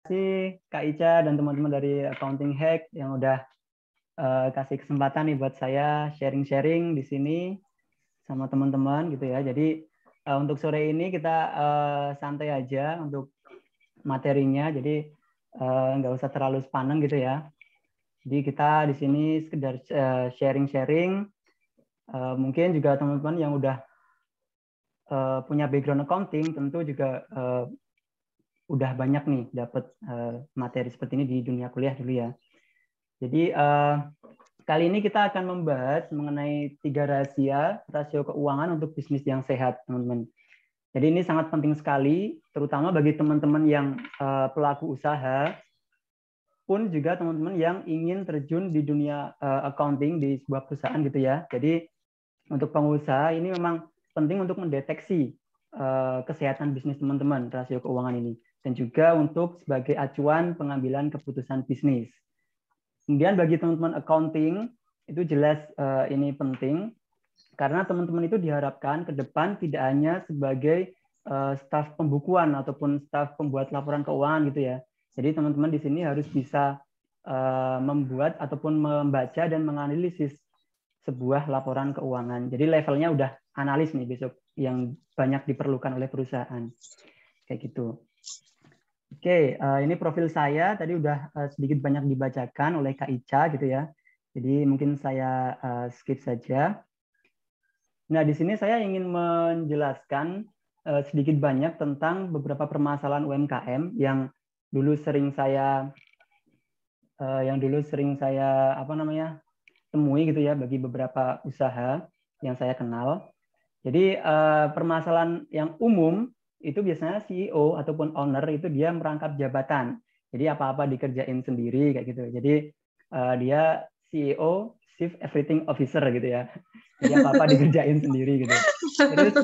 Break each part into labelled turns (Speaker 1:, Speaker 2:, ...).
Speaker 1: kasih Kak Ica dan teman-teman dari Accounting Hack yang udah kasih kesempatan nih buat saya sharing-sharing di sini sama teman-teman gitu ya. Jadi untuk sore ini kita santai aja untuk materinya. Jadi nggak usah terlalu sepaneng gitu ya. Jadi kita di sini sekedar sharing-sharing. Mungkin juga teman-teman yang udah punya background accounting tentu juga udah banyak nih dapat materi seperti ini di dunia kuliah dulu ya. Jadi kali ini kita akan membahas mengenai 3 rahasia rasio keuangan untuk bisnis yang sehat, teman-teman. Jadi ini sangat penting sekali, terutama bagi teman-teman yang pelaku usaha, pun juga teman-teman yang ingin terjun di dunia accounting di sebuah perusahaan gitu ya. Jadi untuk pengusaha ini memang penting untuk mendeteksi kesehatan bisnis teman-teman, rasio keuangan ini. Dan juga untuk sebagai acuan pengambilan keputusan bisnis. Kemudian bagi teman-teman accounting, itu jelas ini penting, karena teman-teman itu diharapkan ke depan tidak hanya sebagai staf pembukuan ataupun staf pembuat laporan keuangan gitu ya. Jadi teman-teman di sini harus bisa membuat ataupun membaca dan menganalisis sebuah laporan keuangan. Jadi levelnya udah analis nih besok yang banyak diperlukan oleh perusahaan. Kayak gitu. Oke, ini profil saya tadi udah sedikit banyak dibacakan oleh Kak Ica gitu ya. Jadi mungkin saya skip saja. Nah, di sini saya ingin menjelaskan sedikit banyak tentang beberapa permasalahan UMKM yang dulu sering saya temui gitu ya bagi beberapa usaha yang saya kenal. Jadi permasalahan yang umum itu biasanya CEO ataupun owner itu dia merangkap jabatan. Jadi apa-apa dikerjain sendiri kayak gitu. Jadi dia CEO, Chief Everything Officer gitu ya. Jadi apa-apa dikerjain sendiri gitu. Terus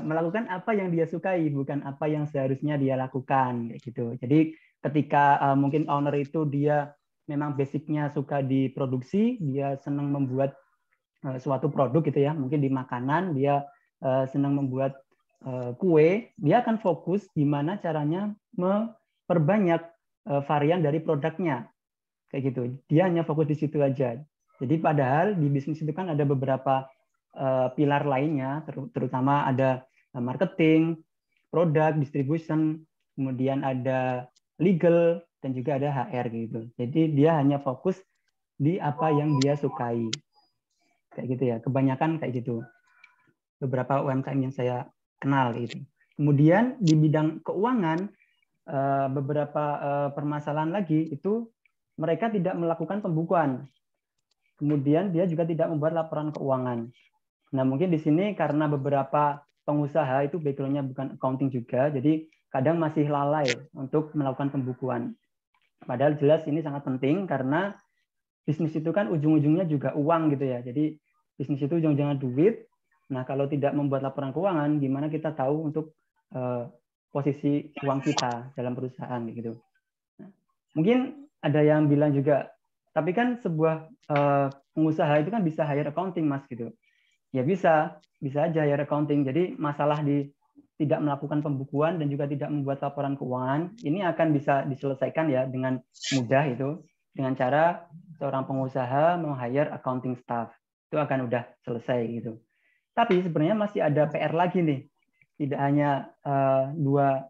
Speaker 1: melakukan apa yang dia sukai, bukan apa yang seharusnya dia lakukan kayak gitu. Jadi ketika mungkin owner itu dia memang basicnya suka di produksi, dia senang membuat suatu produk gitu ya, mungkin di makanan dia senang membuat kue, dia akan fokus gimana caranya memperbanyak varian dari produknya kayak gitu. Dia hanya fokus di situ aja. Jadi padahal di bisnis itu kan ada beberapa pilar lainnya, terutama ada marketing, produk, distribution, kemudian ada legal dan juga ada HR gitu. Jadi dia hanya fokus di apa yang dia sukai kayak gitu ya. Kebanyakan kayak gitu. Beberapa UMKM yang saya kenal gitu. Kemudian di bidang keuangan beberapa permasalahan lagi itu mereka tidak melakukan pembukuan. Kemudian dia juga tidak membuat laporan keuangan. Nah, mungkin di sini karena beberapa pengusaha itu background-nya bukan accounting juga, jadi kadang masih lalai untuk melakukan pembukuan. Padahal jelas ini sangat penting karena bisnis itu kan ujung-ujungnya juga uang gitu ya. Jadi bisnis itu ujung-ujungnya duit. Nah, kalau tidak membuat laporan keuangan, gimana kita tahu untuk posisi uang kita dalam perusahaan gitu. Nah, mungkin ada yang bilang juga, tapi kan sebuah pengusaha itu kan bisa hire accounting, Mas gitu. Ya bisa aja hire accounting. Jadi masalah di tidak melakukan pembukuan dan juga tidak membuat laporan keuangan, ini akan bisa diselesaikan ya dengan mudah itu dengan cara seorang pengusaha meng-hire accounting staff. Itu akan udah selesai gitu. Tapi sebenarnya masih ada PR lagi nih. Tidak hanya dua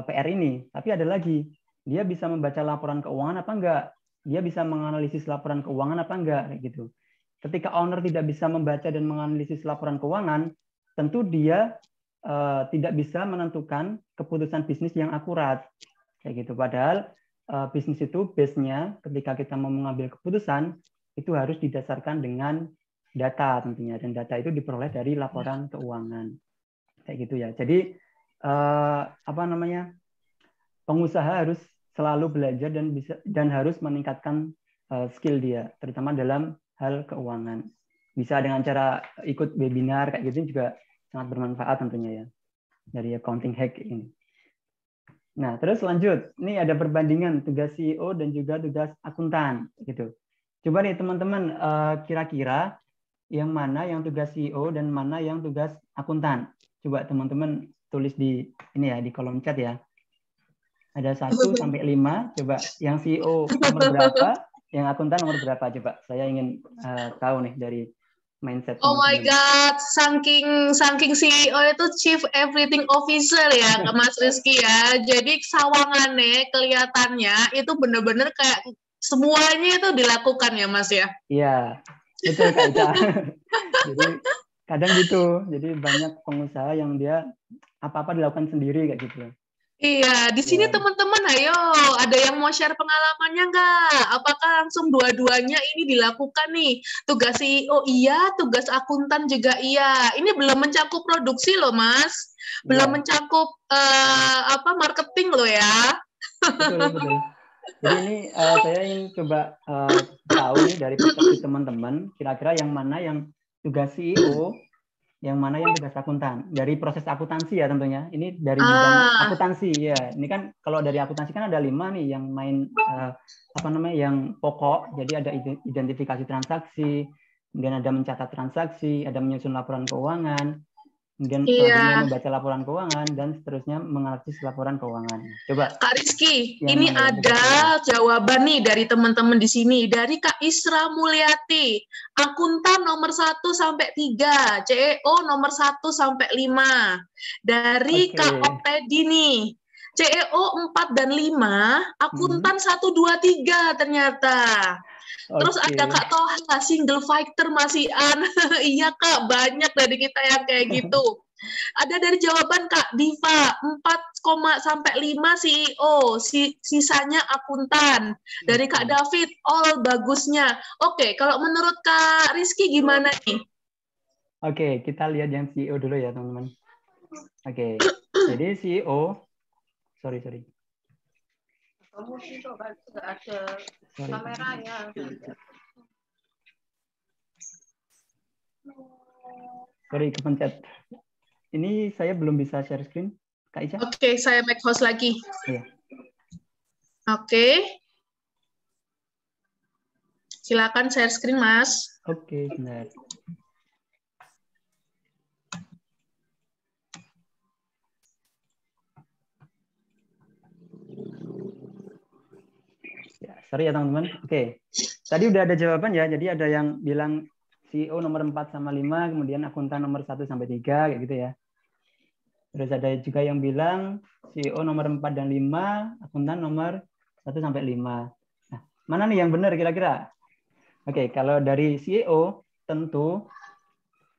Speaker 1: PR ini, tapi ada lagi. Dia bisa membaca laporan keuangan apa enggak? Dia bisa menganalisis laporan keuangan apa enggak kayak gitu. Ketika owner tidak bisa membaca dan menganalisis laporan keuangan, tentu dia tidak bisa menentukan keputusan bisnis yang akurat kayak gitu. Padahal bisnis itu base-nya ketika kita mau mengambil keputusan itu harus didasarkan dengan data tentunya, dan data itu diperoleh dari laporan keuangan kayak gitu ya. Jadi pengusaha harus selalu belajar dan harus meningkatkan skill dia, terutama dalam hal keuangan. Bisa dengan cara ikut webinar kayak gitu juga sangat bermanfaat tentunya ya dari accounting hack ini. Nah, terus lanjut. Ini ada perbandingan tugas CEO dan juga tugas akuntan gitu. Coba nih teman-teman kira-kira yang mana yang tugas CEO dan mana yang tugas akuntan. Coba teman-teman tulis di ini ya di kolom chat ya. Ada 1 sampai 5. Coba yang CEO nomor berapa? Yang akuntan nomor berapa? Coba saya ingin tahu nih dari mindset
Speaker 2: Oh my
Speaker 1: teman-teman.
Speaker 2: God, saking CEO itu Chief Everything Officer ya, Mas Rizky ya. Jadi sawangannya kelihatannya itu bener-bener kayak semuanya itu dilakukan ya, Mas ya.
Speaker 1: Iya, betul Kak Ica. Jadi kadang gitu. Jadi banyak pengusaha yang dia apa-apa dilakukan sendiri kayak gitu.
Speaker 2: Iya, di sini
Speaker 1: Ya,
Speaker 2: teman-teman, ayo, ada yang mau share pengalamannya nggak? Apakah langsung dua-duanya ini dilakukan nih? Tugas CEO iya, tugas akuntan juga iya. Ini belum mencakup produksi loh, Mas. Belum
Speaker 1: iya,
Speaker 2: mencakup marketing loh ya.
Speaker 1: betul betul. Jadi ini saya ingin coba tahu nih dari perspektif teman-teman, kira-kira yang mana yang tugas CEO, yang mana yang tugas akuntan. Dari proses akuntansi ya tentunya. Ini dari bidang
Speaker 2: Ah,
Speaker 1: akuntansi ya. Ini kan kalau dari akuntansi kan ada 5 nih yang main yang pokok. Jadi ada identifikasi transaksi, kemudian ada mencatat transaksi, ada menyusun laporan keuangan, kemudian selanjutnya
Speaker 2: iya.
Speaker 1: membaca laporan keuangan dan seterusnya menganalisis laporan keuangan. Coba
Speaker 2: Kak Rizky,
Speaker 1: yang
Speaker 2: ini
Speaker 1: mana yang tugas CEO?
Speaker 2: ada jawaban nih dari teman-teman di sini. Dari Kak Isra Mulyati, akuntan nomor 1 sampai 3, CEO nomor 1 sampai 5. Dari
Speaker 1: Oke.
Speaker 2: Kak Opedi nih, CEO 4 dan 5,
Speaker 1: Hmm.
Speaker 2: akuntan 1, 2, 3 ternyata. Terus ada
Speaker 1: Oke.
Speaker 2: Kak Toha, single fighter masih an. Iya Kak, banyak dari kita yang kayak gitu. Ada dari jawaban Kak Diva, 4, sampai 5 CEO, sisanya akuntan. Dari Kak
Speaker 1: Oke.
Speaker 2: David, all bagusnya. Oke, kalau menurut Kak Rizky gimana nih?
Speaker 1: Oke, kita lihat yang CEO dulu ya, teman-teman. Oke. Jadi CEO, sorry, sorry.
Speaker 3: Kamu sih kok nggak ada
Speaker 1: Sorry.
Speaker 3: kameranya.
Speaker 1: Sorry, kepencet. Ini saya belum bisa share screen, Kak Ica.
Speaker 2: Oke, saya make host lagi.
Speaker 1: Iya.
Speaker 2: Oke. Silakan share screen, Mas.
Speaker 1: Oke, sebentar. Ya, sorry ya teman-teman. Oke. Tadi udah ada jawaban ya. Jadi ada yang bilang CEO nomor 4 sama 5, kemudian akuntan nomor 1 sampai 3 kayak gitu ya. Terus ada juga yang bilang CEO nomor 4 dan 5, akuntan nomor 1 sampai 5. Nah, mana nih yang benar kira-kira? Oke, kalau dari CEO tentu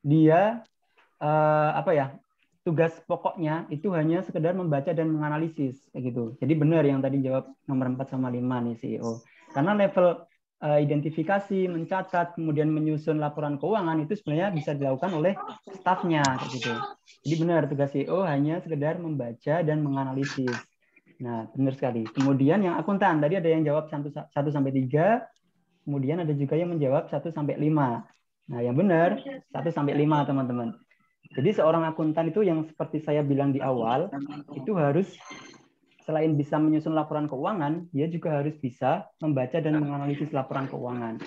Speaker 1: dia tugas pokoknya itu hanya sekedar membaca dan menganalisis kayak gitu. Jadi benar yang tadi jawab nomor 4 sama 5 nih CEO. Karena level identifikasi, mencatat, kemudian menyusun laporan keuangan itu sebenarnya bisa dilakukan oleh stafnya kayak gitu. Jadi benar tugas CEO hanya sekedar membaca dan menganalisis. Nah, benar sekali. Kemudian yang akuntan tadi ada yang jawab 1 sampai 3, kemudian ada juga yang menjawab 1 sampai 5. Nah, yang benar 1 sampai 5 teman-teman. Jadi seorang akuntan itu yang seperti saya bilang di awal, itu harus selain bisa menyusun laporan keuangan, dia juga harus bisa membaca dan menganalisis laporan keuangan.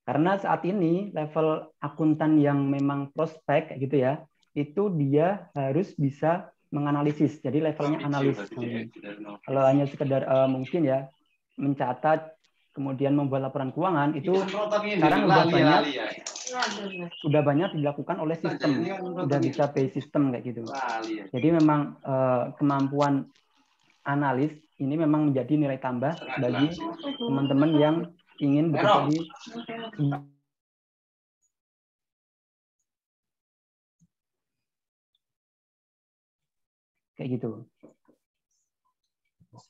Speaker 1: Karena saat ini level akuntan yang memang prospek gitu ya, itu dia harus bisa menganalisis. Jadi levelnya analis. Kalau hanya sekedar mungkin ya mencatat kemudian membuat laporan keuangan itu sekarang udah banyak dilakukan oleh sistem, udah bisa by system kayak gitu. Jadi memang kemampuan analis ini memang menjadi nilai tambah bagi teman-teman yang ingin bekerja di kayak gitu.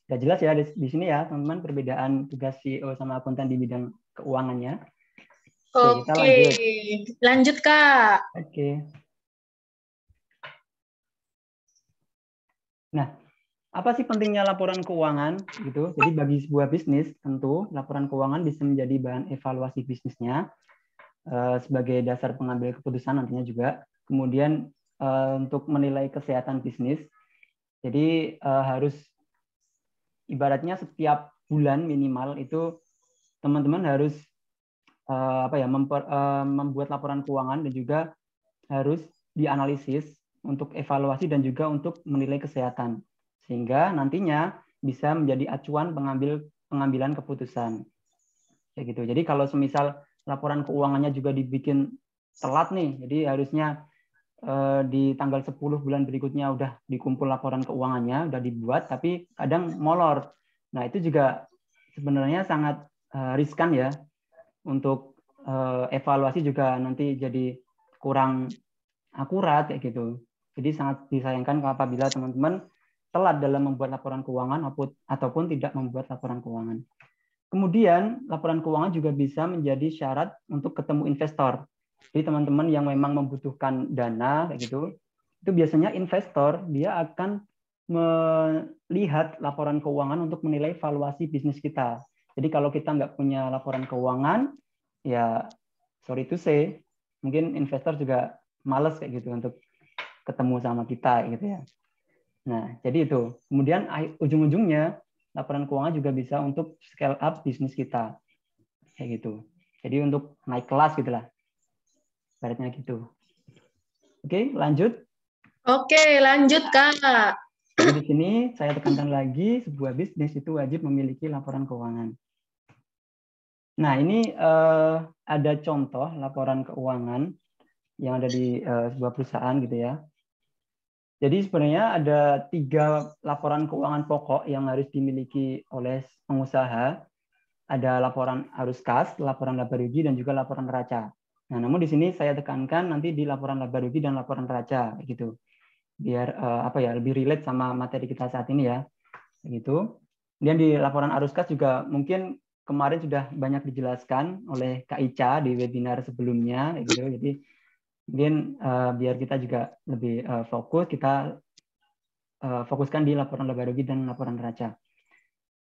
Speaker 1: Udah jelas ya di sini ya teman-teman perbedaan tugas CEO sama akuntan di bidang keuangannya. Oke, kita
Speaker 2: Oke,
Speaker 1: lanjut.
Speaker 2: lanjut Kak.
Speaker 1: Oke. Nah, apa sih pentingnya laporan keuangan gitu? Jadi bagi sebuah bisnis tentu laporan keuangan bisa menjadi bahan evaluasi bisnisnya sebagai dasar pengambil keputusan nantinya juga. Kemudian untuk menilai kesehatan bisnis, jadi harus ibaratnya setiap bulan minimal itu teman-teman harus membuat laporan keuangan dan juga harus dianalisis untuk evaluasi dan juga untuk menilai kesehatan. Sehingga nantinya bisa menjadi acuan pengambilan keputusan. Kayak gitu. Jadi kalau semisal laporan keuangannya juga dibikin telat nih, jadi harusnya di tanggal 10 bulan berikutnya udah dikumpul laporan keuangannya, udah dibuat, tapi kadang molor. Nah, itu juga sebenarnya sangat riskan ya, untuk evaluasi juga nanti jadi kurang akurat kayak gitu. Jadi sangat disayangkan apabila teman-teman telat dalam membuat laporan keuangan ataupun tidak membuat laporan keuangan. Kemudian laporan keuangan juga bisa menjadi syarat untuk ketemu investor. Jadi teman-teman yang memang membutuhkan dana kayak gitu, itu biasanya investor dia akan melihat laporan keuangan untuk menilai valuasi bisnis kita. Jadi kalau kita nggak punya laporan keuangan, ya sorry to say, mungkin investor juga males kayak gitu untuk ketemu sama kita gitu ya. Nah, jadi itu. Kemudian ujung-ujungnya laporan keuangan juga bisa untuk scale up bisnis kita. Kayak gitu. Jadi untuk naik kelas gitulah. Baratnya gitu. Oke, lanjut.
Speaker 2: Oke, lanjut Kak.
Speaker 1: Jadi di sini saya tekankan lagi, sebuah bisnis itu wajib memiliki laporan keuangan. Nah, ini ada contoh laporan keuangan yang ada di sebuah perusahaan gitu ya. Jadi sebenarnya ada 3 laporan keuangan pokok yang harus dimiliki oleh pengusaha. Ada laporan arus kas, laporan laba rugi, dan juga laporan neraca. Nah, namun di sini saya tekankan nanti di laporan laba rugi dan laporan neraca, gitu. Biar lebih relate sama materi kita saat ini ya, gitu. Kemudian di laporan arus kas juga mungkin kemarin sudah banyak dijelaskan oleh Kak Ica di webinar sebelumnya, gitu. Jadi mungkin biar kita juga lebih fokus, kita fokuskan di laporan laba rugi dan laporan neraca.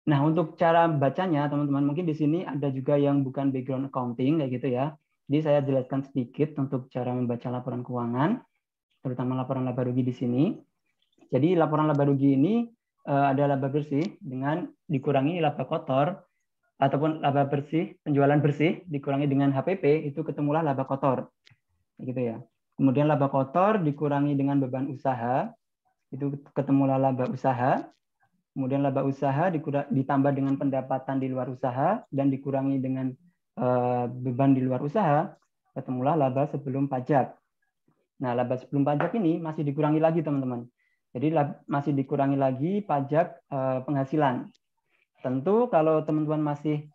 Speaker 1: Nah, untuk cara bacanya, teman-teman, mungkin di sini ada juga yang bukan background accounting, kayak gitu ya. Jadi saya jelaskan sedikit untuk cara membaca laporan keuangan, terutama laporan laba rugi di sini. Jadi laporan laba rugi ini ada laba bersih dengan dikurangi laba kotor, ataupun laba bersih, penjualan bersih, dikurangi dengan HPP, itu ketemulah laba kotor. Kayak gitu ya. Kemudian laba kotor dikurangi dengan beban usaha, itu ketemulah laba usaha. Kemudian laba usaha ditambah dengan pendapatan di luar usaha dan dikurangi dengan beban di luar usaha, ketemulah laba sebelum pajak. Nah, laba sebelum pajak ini masih dikurangi lagi, teman-teman. Jadi masih dikurangi lagi pajak penghasilan. Tentu kalau teman-teman masih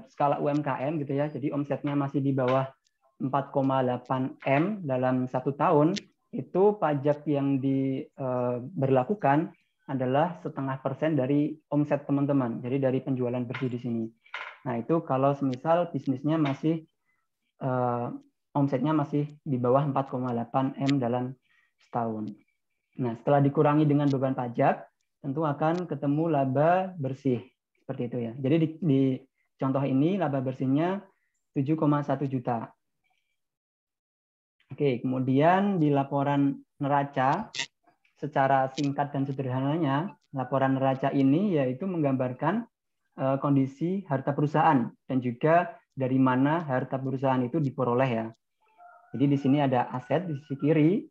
Speaker 1: skala UMKM gitu ya, jadi omsetnya masih di bawah 4,8 M dalam 1 tahun, itu pajak yang diberlakukan adalah 0,5% dari omset teman-teman. Jadi dari penjualan bersih di sini. Nah, itu kalau semisal bisnisnya masih omsetnya masih di bawah 4,8 M dalam setahun. Nah, setelah dikurangi dengan beban pajak, tentu akan ketemu laba bersih. Seperti itu ya. Jadi di contoh ini laba bersihnya 7,1 juta. Oke, kemudian di laporan neraca, secara singkat dan sederhananya, laporan neraca ini yaitu menggambarkan kondisi harta perusahaan dan juga dari mana harta perusahaan itu diperoleh ya. Jadi di sini ada aset di sisi kiri,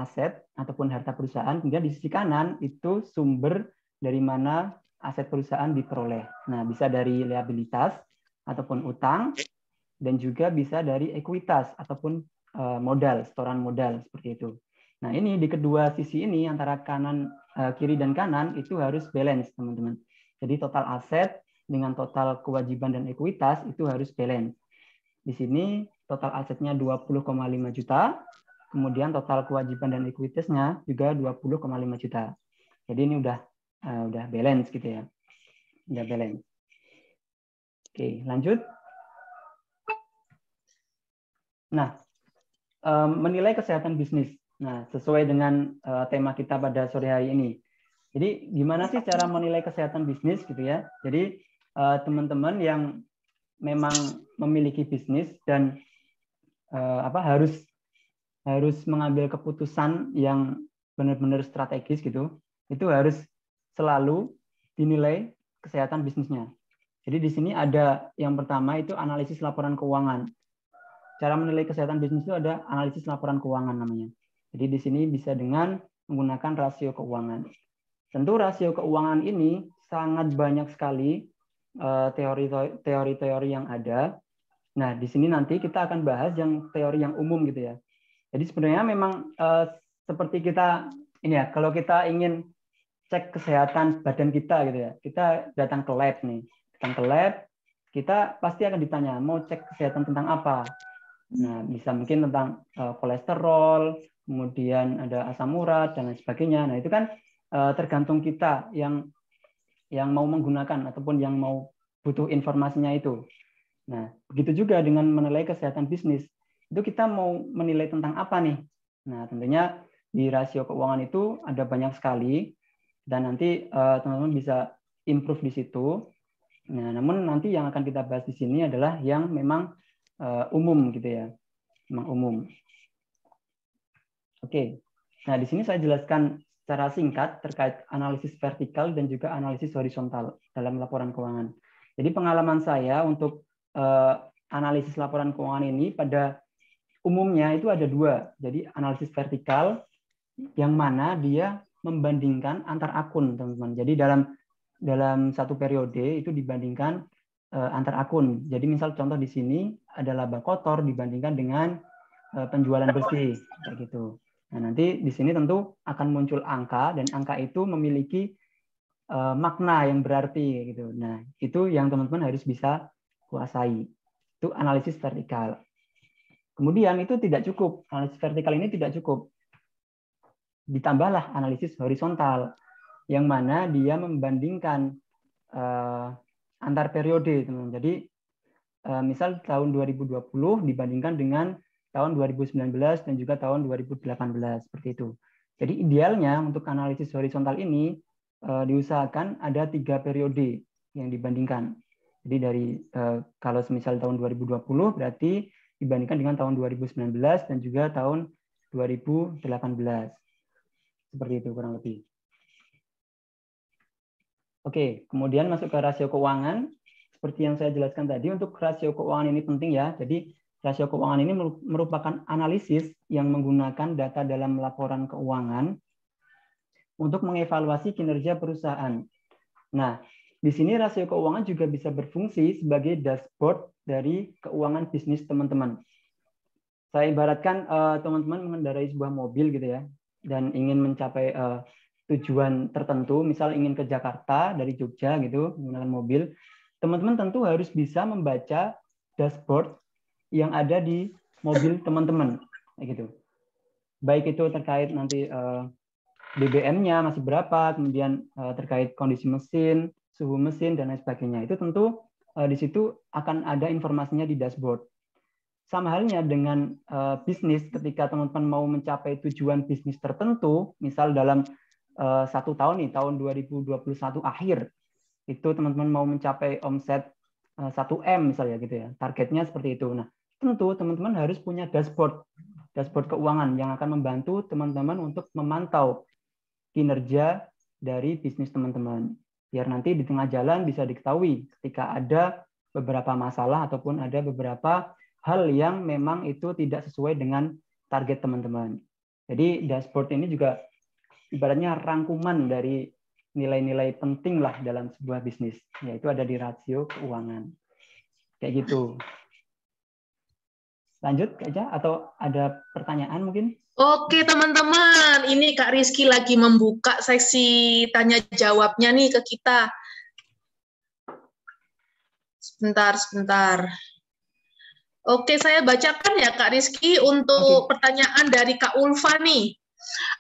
Speaker 1: aset ataupun harta perusahaan, kemudian di sisi kanan itu sumber dari mana aset perusahaan diperoleh. Nah, bisa dari liabilitas ataupun utang, dan juga bisa dari ekuitas ataupun modal, setoran modal seperti itu. Nah, ini di kedua sisi ini antara kiri dan kanan itu harus balance, teman-teman. Jadi total aset dengan total kewajiban dan ekuitas itu harus balance. Di sini total asetnya 20,5 juta, kemudian total kewajiban dan ekuitasnya juga 20,5 juta. Jadi ini udah balance gitu ya. Udah balance. Oke, lanjut. Nah, menilai kesehatan bisnis. Nah, sesuai dengan tema kita pada sore hari ini. Jadi, gimana sih cara menilai kesehatan bisnis gitu ya? Jadi, teman-teman yang memang memiliki bisnis dan harus mengambil keputusan yang benar-benar strategis gitu, itu harus selalu dinilai kesehatan bisnisnya. Jadi di sini ada yang pertama itu analisis laporan keuangan. Cara menilai kesehatan bisnis itu ada analisis laporan keuangan namanya. Jadi di sini bisa dengan menggunakan rasio keuangan. Tentu rasio keuangan ini sangat banyak sekali teori-teori yang ada. Nah, di sini nanti kita akan bahas yang teori yang umum gitu ya. Jadi sebenarnya memang seperti kita ini ya, kalau kita ingin cek kesehatan badan kita gitu ya, kita datang ke lab nih, datang ke lab, kita pasti akan ditanya mau cek kesehatan tentang apa. Nah, bisa mungkin tentang kolesterol, kemudian ada asam urat dan lain sebagainya. Nah, itu kan tergantung kita yang mau menggunakan ataupun yang mau butuh informasinya itu. Nah, begitu juga dengan menilai kesehatan bisnis. Itu kita mau menilai tentang apa nih? Nah, tentunya di rasio keuangan itu ada banyak sekali dan nanti teman-teman bisa improve di situ. Nah, namun nanti yang akan kita bahas di sini adalah yang memang umum gitu ya. Memang umum. Oke. Nah, di sini saya jelaskan secara singkat terkait analisis vertikal dan juga analisis horizontal dalam laporan keuangan. Jadi pengalaman saya untuk analisis laporan keuangan ini pada umumnya itu ada dua. Jadi analisis vertikal yang mana dia membandingkan antar akun, teman-teman. Jadi dalam satu periode itu dibandingkan antar akun. Jadi misal contoh di sini ada laba kotor dibandingkan dengan penjualan bersih kayak gitu. Nah, nanti di sini tentu akan muncul angka dan angka itu memiliki makna yang berarti gitu. Nah, itu yang teman-teman harus bisa kuasai. Itu analisis vertikal. Kemudian itu tidak cukup. Analisis vertikal ini tidak cukup. Ditambahlah analisis horizontal yang mana dia membandingkan antar periode, teman-teman. Jadi misal tahun 2020 dibandingkan dengan tahun 2019 dan juga tahun 2018 seperti itu. Jadi idealnya untuk analisis horizontal ini diusahakan ada 3 periode yang dibandingkan. Jadi dari kalau semisal tahun 2020 berarti dibandingkan dengan tahun 2019 dan juga tahun 2018. Seperti itu kurang lebih. Oke, kemudian masuk ke rasio keuangan. Seperti yang saya jelaskan tadi, untuk rasio keuangan ini penting ya. Jadi rasio keuangan ini merupakan analisis yang menggunakan data dalam laporan keuangan untuk mengevaluasi kinerja perusahaan. Nah, di sini rasio keuangan juga bisa berfungsi sebagai dashboard dari keuangan bisnis teman-teman. Saya ibaratkan teman-teman mengendarai sebuah mobil gitu ya, dan ingin mencapai tujuan tertentu, misal ingin ke Jakarta dari Jogja gitu menggunakan mobil, teman-teman tentu harus bisa membaca dashboard yang ada di mobil teman-teman, gitu. Baik itu terkait nanti BBM-nya masih berapa, kemudian terkait kondisi mesin, suhu mesin dan lain sebagainya. Itu tentu di situ akan ada informasinya di dashboard. Sama halnya dengan bisnis, ketika teman-teman mau mencapai tujuan bisnis tertentu, misal dalam 1 tahun nih, tahun 2021 akhir, itu teman-teman mau mencapai omset 1M misalnya gitu ya, targetnya seperti itu. Nah, tentu teman-teman harus punya dashboard keuangan yang akan membantu teman-teman untuk memantau kinerja dari bisnis teman-teman. Biar nanti di tengah jalan bisa diketahui ketika ada beberapa masalah ataupun ada beberapa hal yang memang itu tidak sesuai dengan target teman-teman. Jadi dashboard ini juga ibaratnya rangkuman dari nilai-nilai penting lah dalam sebuah bisnis, yaitu ada di rasio keuangan. Kayak gitu. Lanjut aja atau ada pertanyaan mungkin?
Speaker 2: Oke teman-teman, ini Kak Rizky lagi membuka sesi tanya jawabnya nih ke kita. Sebentar. Oke, saya bacakan ya Kak Rizky untuk pertanyaan dari Kak Ulfa nih.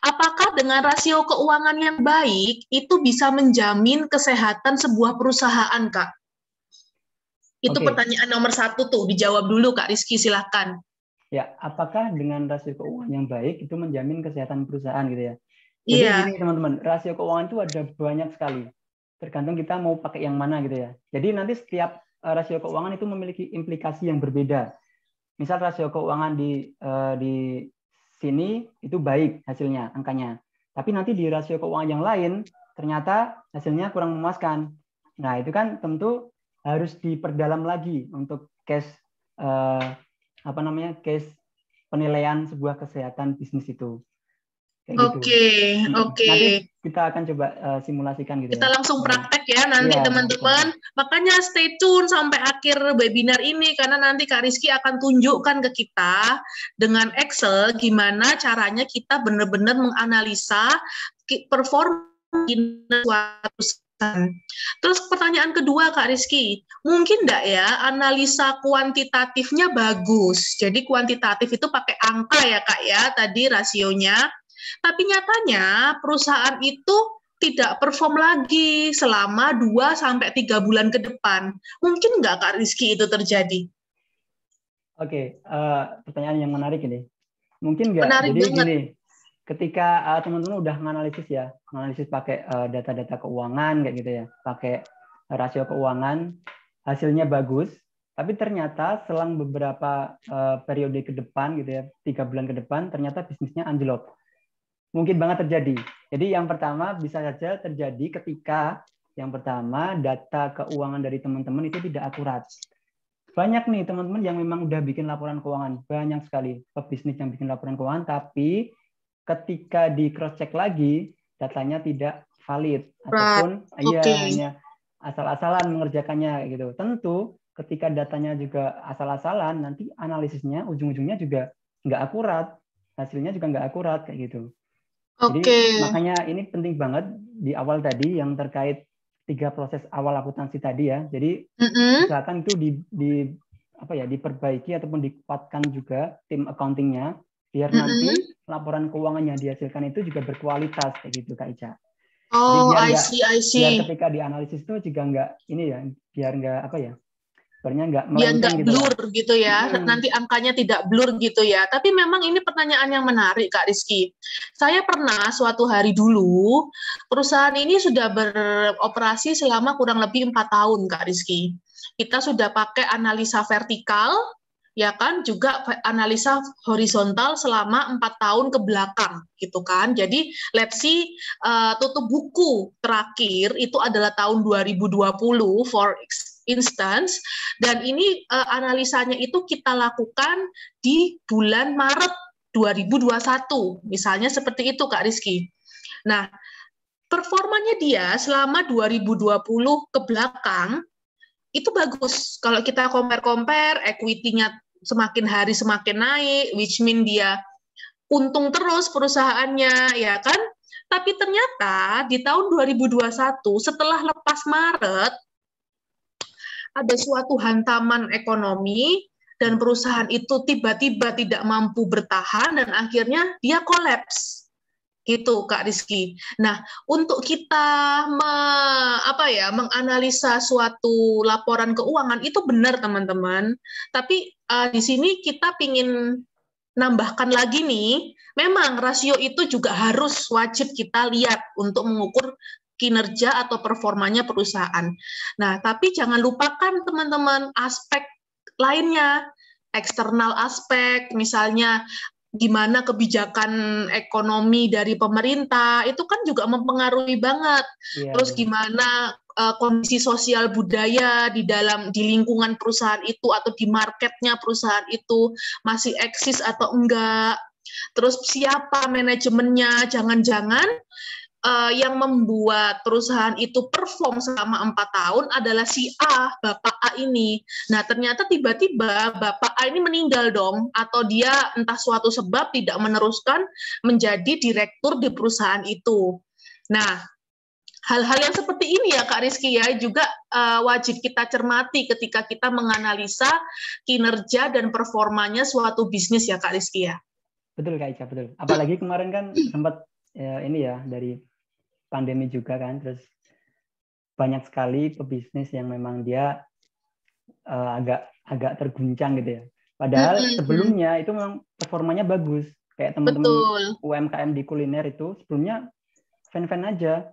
Speaker 2: Apakah dengan rasio keuangan yang baik itu bisa menjamin kesehatan sebuah perusahaan, Kak? Itu pertanyaan nomor 1 tuh, dijawab dulu Kak Rizky, silahkan.
Speaker 1: Ya, apakah dengan rasio keuangan yang baik itu menjamin kesehatan perusahaan gitu ya? Jadi gini teman-teman, rasio keuangan itu ada banyak sekali. Tergantung kita mau pakai yang mana gitu ya. Jadi nanti setiap rasio keuangan itu memiliki implikasi yang berbeda. Misal rasio keuangan di sini itu baik hasilnya, angkanya. Tapi nanti di rasio keuangan yang lain ternyata hasilnya kurang memuaskan. Nah, itu kan tentu harus diperdalam lagi untuk case case penilaian sebuah kesehatan bisnis itu. kayak gitu.
Speaker 2: Oke.
Speaker 1: Nanti kita akan coba simulasikan gitu
Speaker 2: Kita
Speaker 1: ya.
Speaker 2: langsung praktek ya nanti
Speaker 1: Iya,
Speaker 2: teman-teman. Makanya stay tune sampai akhir webinar ini karena nanti Kak Rizky akan tunjukkan ke kita dengan Excel gimana caranya kita benar-benar menganalisa performa suatu perusahaan. Terus pertanyaan kedua Kak Rizky, mungkin enggak ya analisa kuantitatifnya bagus. Jadi kuantitatif itu pakai angka ya Kak ya, tadi rasionya. Tapi nyatanya perusahaan itu tidak perform lagi selama 2-3 bulan ke depan. Mungkin nggak Kak Rizky itu terjadi?
Speaker 1: Oke, pertanyaan yang menarik ini. Mungkin nggak?
Speaker 2: Menarik
Speaker 1: Jadi
Speaker 2: banget.
Speaker 1: gini, ketika teman-teman udah menganalisis pakai data-data keuangan kayak gitu ya, pakai rasio keuangan, hasilnya bagus, tapi ternyata selang beberapa periode ke depan gitu ya, 3 bulan ke depan, ternyata bisnisnya anjlok. Mungkin banget terjadi. Jadi yang pertama bisa saja terjadi ketika yang pertama data keuangan dari teman-teman itu tidak akurat. Banyak nih teman-teman yang memang udah bikin laporan keuangan, banyak sekali pebisnis yang bikin laporan keuangan, tapi ketika di cross check lagi datanya tidak valid ataupun hanya asal-asalan mengerjakannya gitu. Tentu ketika datanya juga asal-asalan, nanti analisisnya ujung-ujungnya juga nggak akurat, hasilnya juga nggak akurat kayak gitu. Jadi makanya ini penting banget di awal tadi yang terkait 3 proses awal akuntansi tadi ya. Jadi usahakan itu diperbaiki ataupun dikuatkan juga tim accounting-nya biar nanti laporan keuangan yang dihasilkan itu juga berkualitas kayak gitu Kak Ica.
Speaker 2: Jadi
Speaker 1: biar ketika dianalisis itu juga nggak biar nggak
Speaker 2: melenceng gitu blur lah. Gitu ya, nanti angkanya tidak blur gitu ya. Tapi memang ini pertanyaan yang menarik Kak Rizky. Saya pernah suatu hari dulu, perusahaan ini sudah beroperasi selama kurang lebih 4 tahun Kak Rizky. Kita sudah pakai analisa vertikal, ya kan, juga analisa horizontal selama 4 tahun ke belakang gitu kan. Jadi let's see tutup buku terakhir itu adalah tahun 2020 for instance, dan ini analisanya itu kita lakukan di bulan Maret 2021, misalnya seperti itu Kak Rizky. Nah, performanya dia selama 2020 ke belakang itu bagus. Kalau kita compare, equity-nya semakin hari semakin naik, which mean dia untung terus perusahaannya, ya kan? Tapi ternyata di tahun 2021 setelah lepas Maret ada suatu hantaman ekonomi dan perusahaan itu tiba-tiba tidak mampu bertahan dan akhirnya dia kolaps. Gitu Kak Rizky. Nah, untuk kita menganalisa suatu laporan keuangan itu benar teman-teman. Tapi di sini kita pingin nambahkan lagi nih, memang rasio itu juga harus wajib kita lihat untuk mengukur kinerja atau performanya perusahaan. Nah, tapi jangan lupakan teman-teman aspek lainnya, eksternal aspek, misalnya gimana kebijakan ekonomi dari pemerintah, itu kan juga mempengaruhi banget. Terus gimana kondisi sosial budaya di lingkungan perusahaan itu atau di marketnya perusahaan itu masih eksis atau enggak. Terus siapa manajemennya, jangan-jangan yang membuat perusahaan itu perform selama 4 tahun adalah si A, Bapak A ini. Nah, ternyata tiba-tiba Bapak A ini meninggal dong, atau dia entah suatu sebab tidak meneruskan menjadi direktur di perusahaan itu. Nah, hal-hal yang seperti ini ya Kak Rizky ya, juga wajib kita cermati ketika kita menganalisa kinerja dan performanya suatu bisnis ya Kak Rizky ya.
Speaker 1: Betul Kak Ica, betul. Apalagi kemarin kan sempat dari pandemi juga kan, terus banyak sekali pebisnis yang memang dia agak terguncang gitu ya. Padahal sebelumnya itu memang performanya bagus. Kayak teman-teman UMKM di kuliner itu sebelumnya fan-fan aja.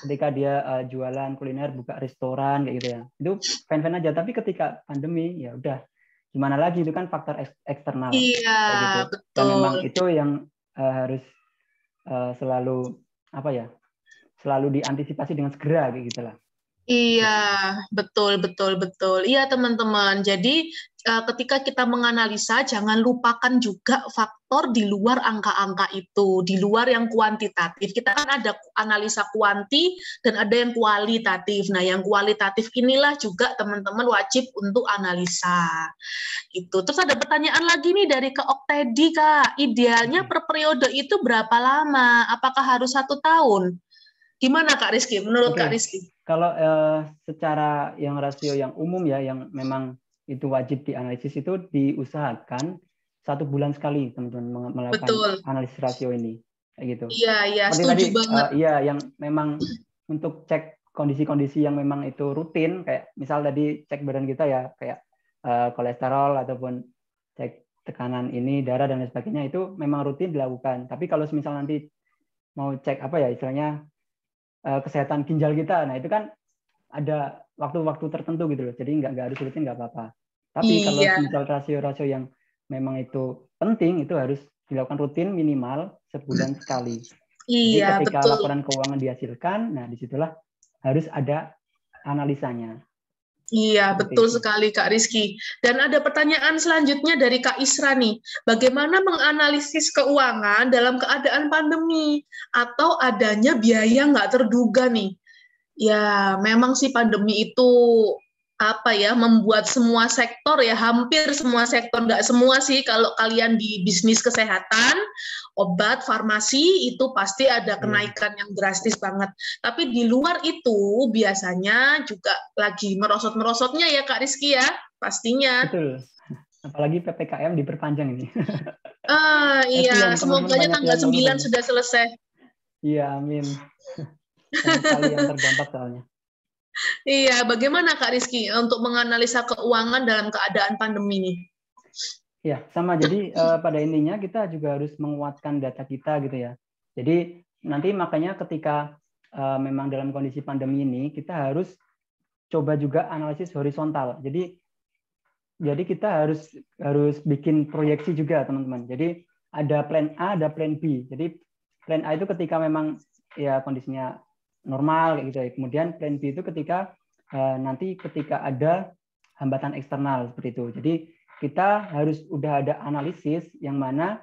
Speaker 1: Ketika dia jualan kuliner, buka restoran kayak gitu ya. Itu fan-fan aja. Tapi ketika pandemi ya udah gimana lagi, itu kan faktor eksternal.
Speaker 2: Iya,
Speaker 1: kayak gitu.
Speaker 2: betul.
Speaker 1: Dan memang itu yang harus selalu selalu diantisipasi dengan segera kayak gitulah.
Speaker 2: Iya, betul, betul, betul. Iya, teman-teman. Jadi, ketika kita menganalisa, jangan lupakan juga faktor di luar angka-angka itu, di luar yang kuantitatif. Kita kan ada analisa kuanti dan ada yang kualitatif. Nah, yang kualitatif inilah juga teman-teman wajib untuk analisa. Gitu. Terus ada pertanyaan lagi nih dari Kak Oktedi, Kak. Idealnya per periode itu berapa lama? Apakah harus 1 tahun? Gimana Kak Rizky? Menurut Kak
Speaker 1: Oke,
Speaker 2: Rizky?
Speaker 1: kalau secara yang rasio yang umum ya, yang memang itu wajib dianalisis itu diusahakan 1 bulan sekali teman-teman melakukan
Speaker 2: Betul.
Speaker 1: analisis rasio ini, kayak gitu.
Speaker 2: Iya, iya,
Speaker 1: Seperti
Speaker 2: setuju
Speaker 1: tadi,
Speaker 2: banget.
Speaker 1: iya yang memang untuk cek kondisi-kondisi yang memang itu rutin, kayak misal tadi cek badan kita ya, kayak kolesterol ataupun cek tekanan ini darah dan lain sebagainya itu memang rutin dilakukan. Tapi kalau misal nanti mau cek apa ya istilahnya kesehatan ginjal kita. Nah, itu kan ada waktu-waktu tertentu gitu loh. Jadi nggak harus rutin, nggak apa-apa. Tapi kalau
Speaker 2: Iya,
Speaker 1: misal rasio-rasio yang memang itu penting, itu harus dilakukan rutin minimal sebulan sekali. Jadi
Speaker 2: iya,
Speaker 1: ketika
Speaker 2: betul.
Speaker 1: laporan keuangan dihasilkan, nah disitulah harus ada analisanya.
Speaker 2: Iya,
Speaker 1: Seperti
Speaker 2: betul
Speaker 1: itu.
Speaker 2: sekali Kak Rizky. Dan ada pertanyaan selanjutnya dari Kak Isra nih. Bagaimana menganalisis keuangan dalam keadaan pandemi atau adanya biaya nggak terduga nih? Ya, memang sih pandemi itu apa ya, membuat semua sektor ya, hampir semua sektor, nggak semua sih, kalau kalian di bisnis kesehatan, obat, farmasi, itu pasti ada kenaikan yang drastis banget. Tapi di luar itu biasanya juga lagi merosot-merosotnya ya Kak Rizky ya, pastinya.
Speaker 1: Betul. Apalagi PPKM diperpanjang ini.
Speaker 2: Iya,
Speaker 1: Kasihan teman-teman
Speaker 2: semoga
Speaker 1: banyak
Speaker 2: tanggal
Speaker 1: yang
Speaker 2: 9
Speaker 1: ini.
Speaker 2: sudah selesai.
Speaker 1: Iya, amin. Banyak sekali yang terdampak soalnya.
Speaker 2: Iya, bagaimana Kak Rizky untuk menganalisa keuangan dalam keadaan pandemi ini?
Speaker 1: Ya, sama. Jadi pada intinya kita juga harus menguatkan data kita gitu ya. Jadi nanti makanya ketika memang dalam kondisi pandemi ini kita harus coba juga analisis horizontal. Jadi kita harus bikin proyeksi juga teman-teman. Jadi ada plan A, ada plan B. Jadi plan A itu ketika memang ya kondisinya normal kayak gitu ya. Kemudian plan B itu ketika nanti ketika ada hambatan eksternal seperti itu. Jadi kita harus udah ada analisis yang mana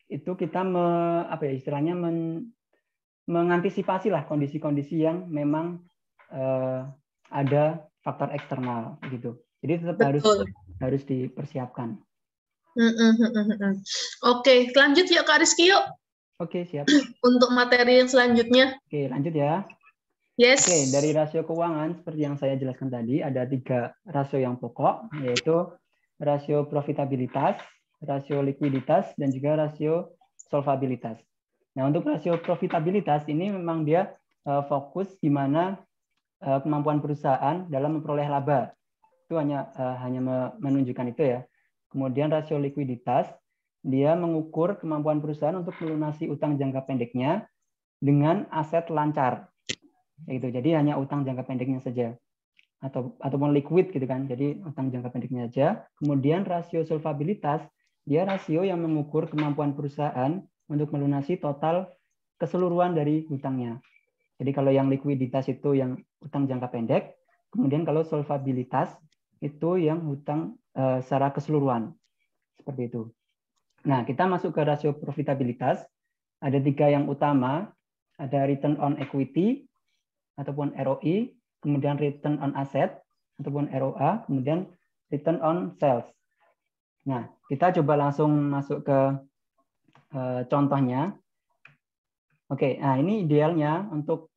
Speaker 1: itu kita apa ya istilahnya mengantisipasi lah kondisi-kondisi yang memang ada faktor eksternal gitu. Jadi tetap harus dipersiapkan.
Speaker 2: Oke, lanjut yuk Kak Rizky yuk.
Speaker 1: Oke, siap.
Speaker 2: Untuk materi yang selanjutnya.
Speaker 1: Oke, lanjut ya.
Speaker 2: Yes.
Speaker 1: Oke, dari rasio keuangan seperti yang saya jelaskan tadi ada 3 rasio yang pokok, yaitu rasio profitabilitas, rasio likuiditas, dan juga rasio solvabilitas. Nah, untuk rasio profitabilitas ini memang dia fokus di mana kemampuan perusahaan dalam memperoleh laba. Itu hanya menunjukkan itu ya. Kemudian rasio likuiditas, dia mengukur kemampuan perusahaan untuk melunasi utang jangka pendeknya dengan aset lancar. Gitu. Jadi hanya utang jangka pendeknya saja. Ataupun liquid gitu kan. Jadi utang jangka pendeknya saja. Kemudian rasio solvabilitas, dia rasio yang mengukur kemampuan perusahaan untuk melunasi total keseluruhan dari hutangnya. Jadi kalau yang likuiditas itu yang utang jangka pendek, kemudian kalau solvabilitas itu yang hutang secara keseluruhan. Seperti itu. Nah, kita masuk ke rasio profitabilitas. Ada 3 yang utama. Ada return on equity ataupun ROE, kemudian return on asset ataupun ROA, kemudian return on sales. Nah, kita coba langsung masuk ke contohnya. Oke, nah ini idealnya untuk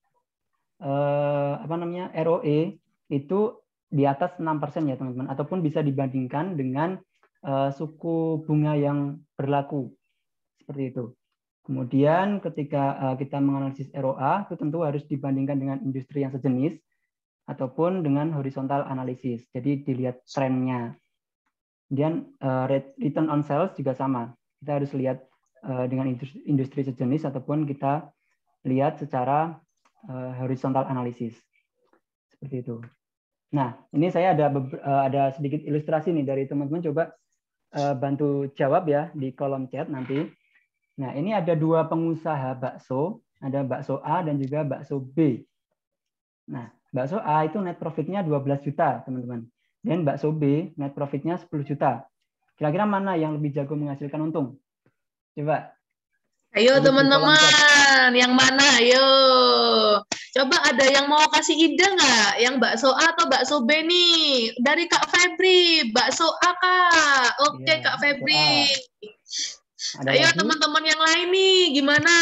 Speaker 1: ROE itu di atas 6% ya teman-teman, ataupun bisa dibandingkan dengan suku bunga yang berlaku seperti itu. Kemudian ketika kita menganalisis ROA itu tentu harus dibandingkan dengan industri yang sejenis ataupun dengan horizontal analisis. Jadi dilihat trennya. Kemudian return on sales juga sama. Kita harus lihat dengan industri sejenis ataupun kita lihat secara horizontal analisis. Seperti itu. Nah, ini saya ada sedikit ilustrasi nih dari teman-teman, coba bantu jawab ya di kolom chat nanti. Nah, ini ada 2 pengusaha bakso, ada bakso A dan juga bakso B. Nah, bakso A itu net profitnya 12 juta, teman-teman. Dan bakso B net profitnya 10 juta. Kira-kira mana yang lebih jago menghasilkan untung? Coba.
Speaker 2: Ayo
Speaker 1: Tulis di kolom chat.
Speaker 2: teman-teman, yang mana? Ayo. Coba ada yang mau kasih ide nggak? Yang bakso A atau bakso B nih? Dari Kak Febri, bakso A Kak. Oke
Speaker 1: Ya,
Speaker 2: Kak
Speaker 1: bakso
Speaker 2: Febri.
Speaker 1: A. Ada
Speaker 2: Ayo
Speaker 1: lagi?
Speaker 2: teman-teman yang lain nih, gimana?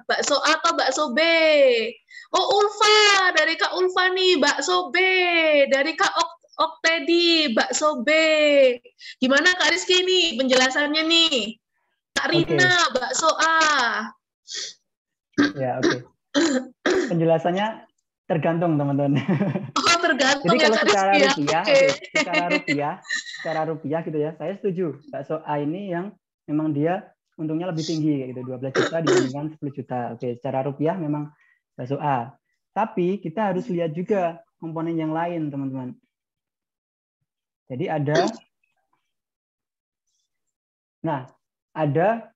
Speaker 2: Bakso A atau bakso B? Oh Ulfa, dari Kak Ulfa nih, bakso B. Dari Kak Oktedi, bakso B. Gimana Kak Rizky nih penjelasannya nih? Kak Rina, bakso A.
Speaker 1: Ya, oke. Penjelasannya tergantung, teman-teman.
Speaker 2: Oh, tergantung
Speaker 1: Jadi
Speaker 2: ya
Speaker 1: kalau
Speaker 2: Kak
Speaker 1: secara
Speaker 2: Rizky ya.
Speaker 1: rupiah,
Speaker 2: Oke.
Speaker 1: secara rupiah gitu ya, saya setuju. Bakso A ini yang memang dia untungnya lebih tinggi, gitu, 12 juta dibandingkan 10 juta. Oke, secara rupiah memang bakso A. Tapi kita harus lihat juga komponen yang lain, teman-teman. Jadi ada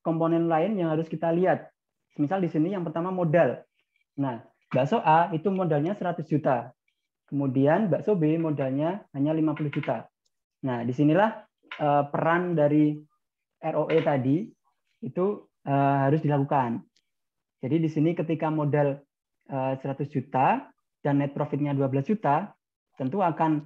Speaker 1: komponen lain yang harus kita lihat. Misal di sini yang pertama modal. Nah, bakso A itu modalnya 100 juta. Kemudian bakso B modalnya hanya 50 juta. Nah, disinilah peran dari ROE tadi itu harus dilakukan. Jadi di sini ketika modal 100 juta dan net profitnya 12 juta, tentu akan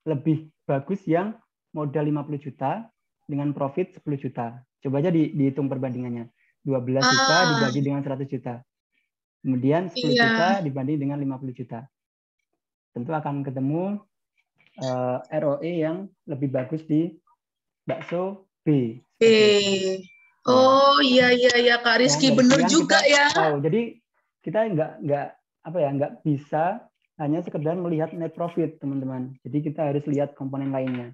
Speaker 1: lebih bagus yang modal 50 juta dengan profit 10 juta. Coba aja dihitung perbandingannya. 12 juta dibagi dengan 100 juta. Kemudian 10 juta dibanding dengan 50 juta. Tentu akan ketemu ROE yang lebih bagus di bakso B.
Speaker 2: Oh iya Kak Rizky, bener juga ya.
Speaker 1: Jadi kita nggak bisa hanya sekedar melihat net profit, teman-teman. Jadi kita harus lihat komponen lainnya.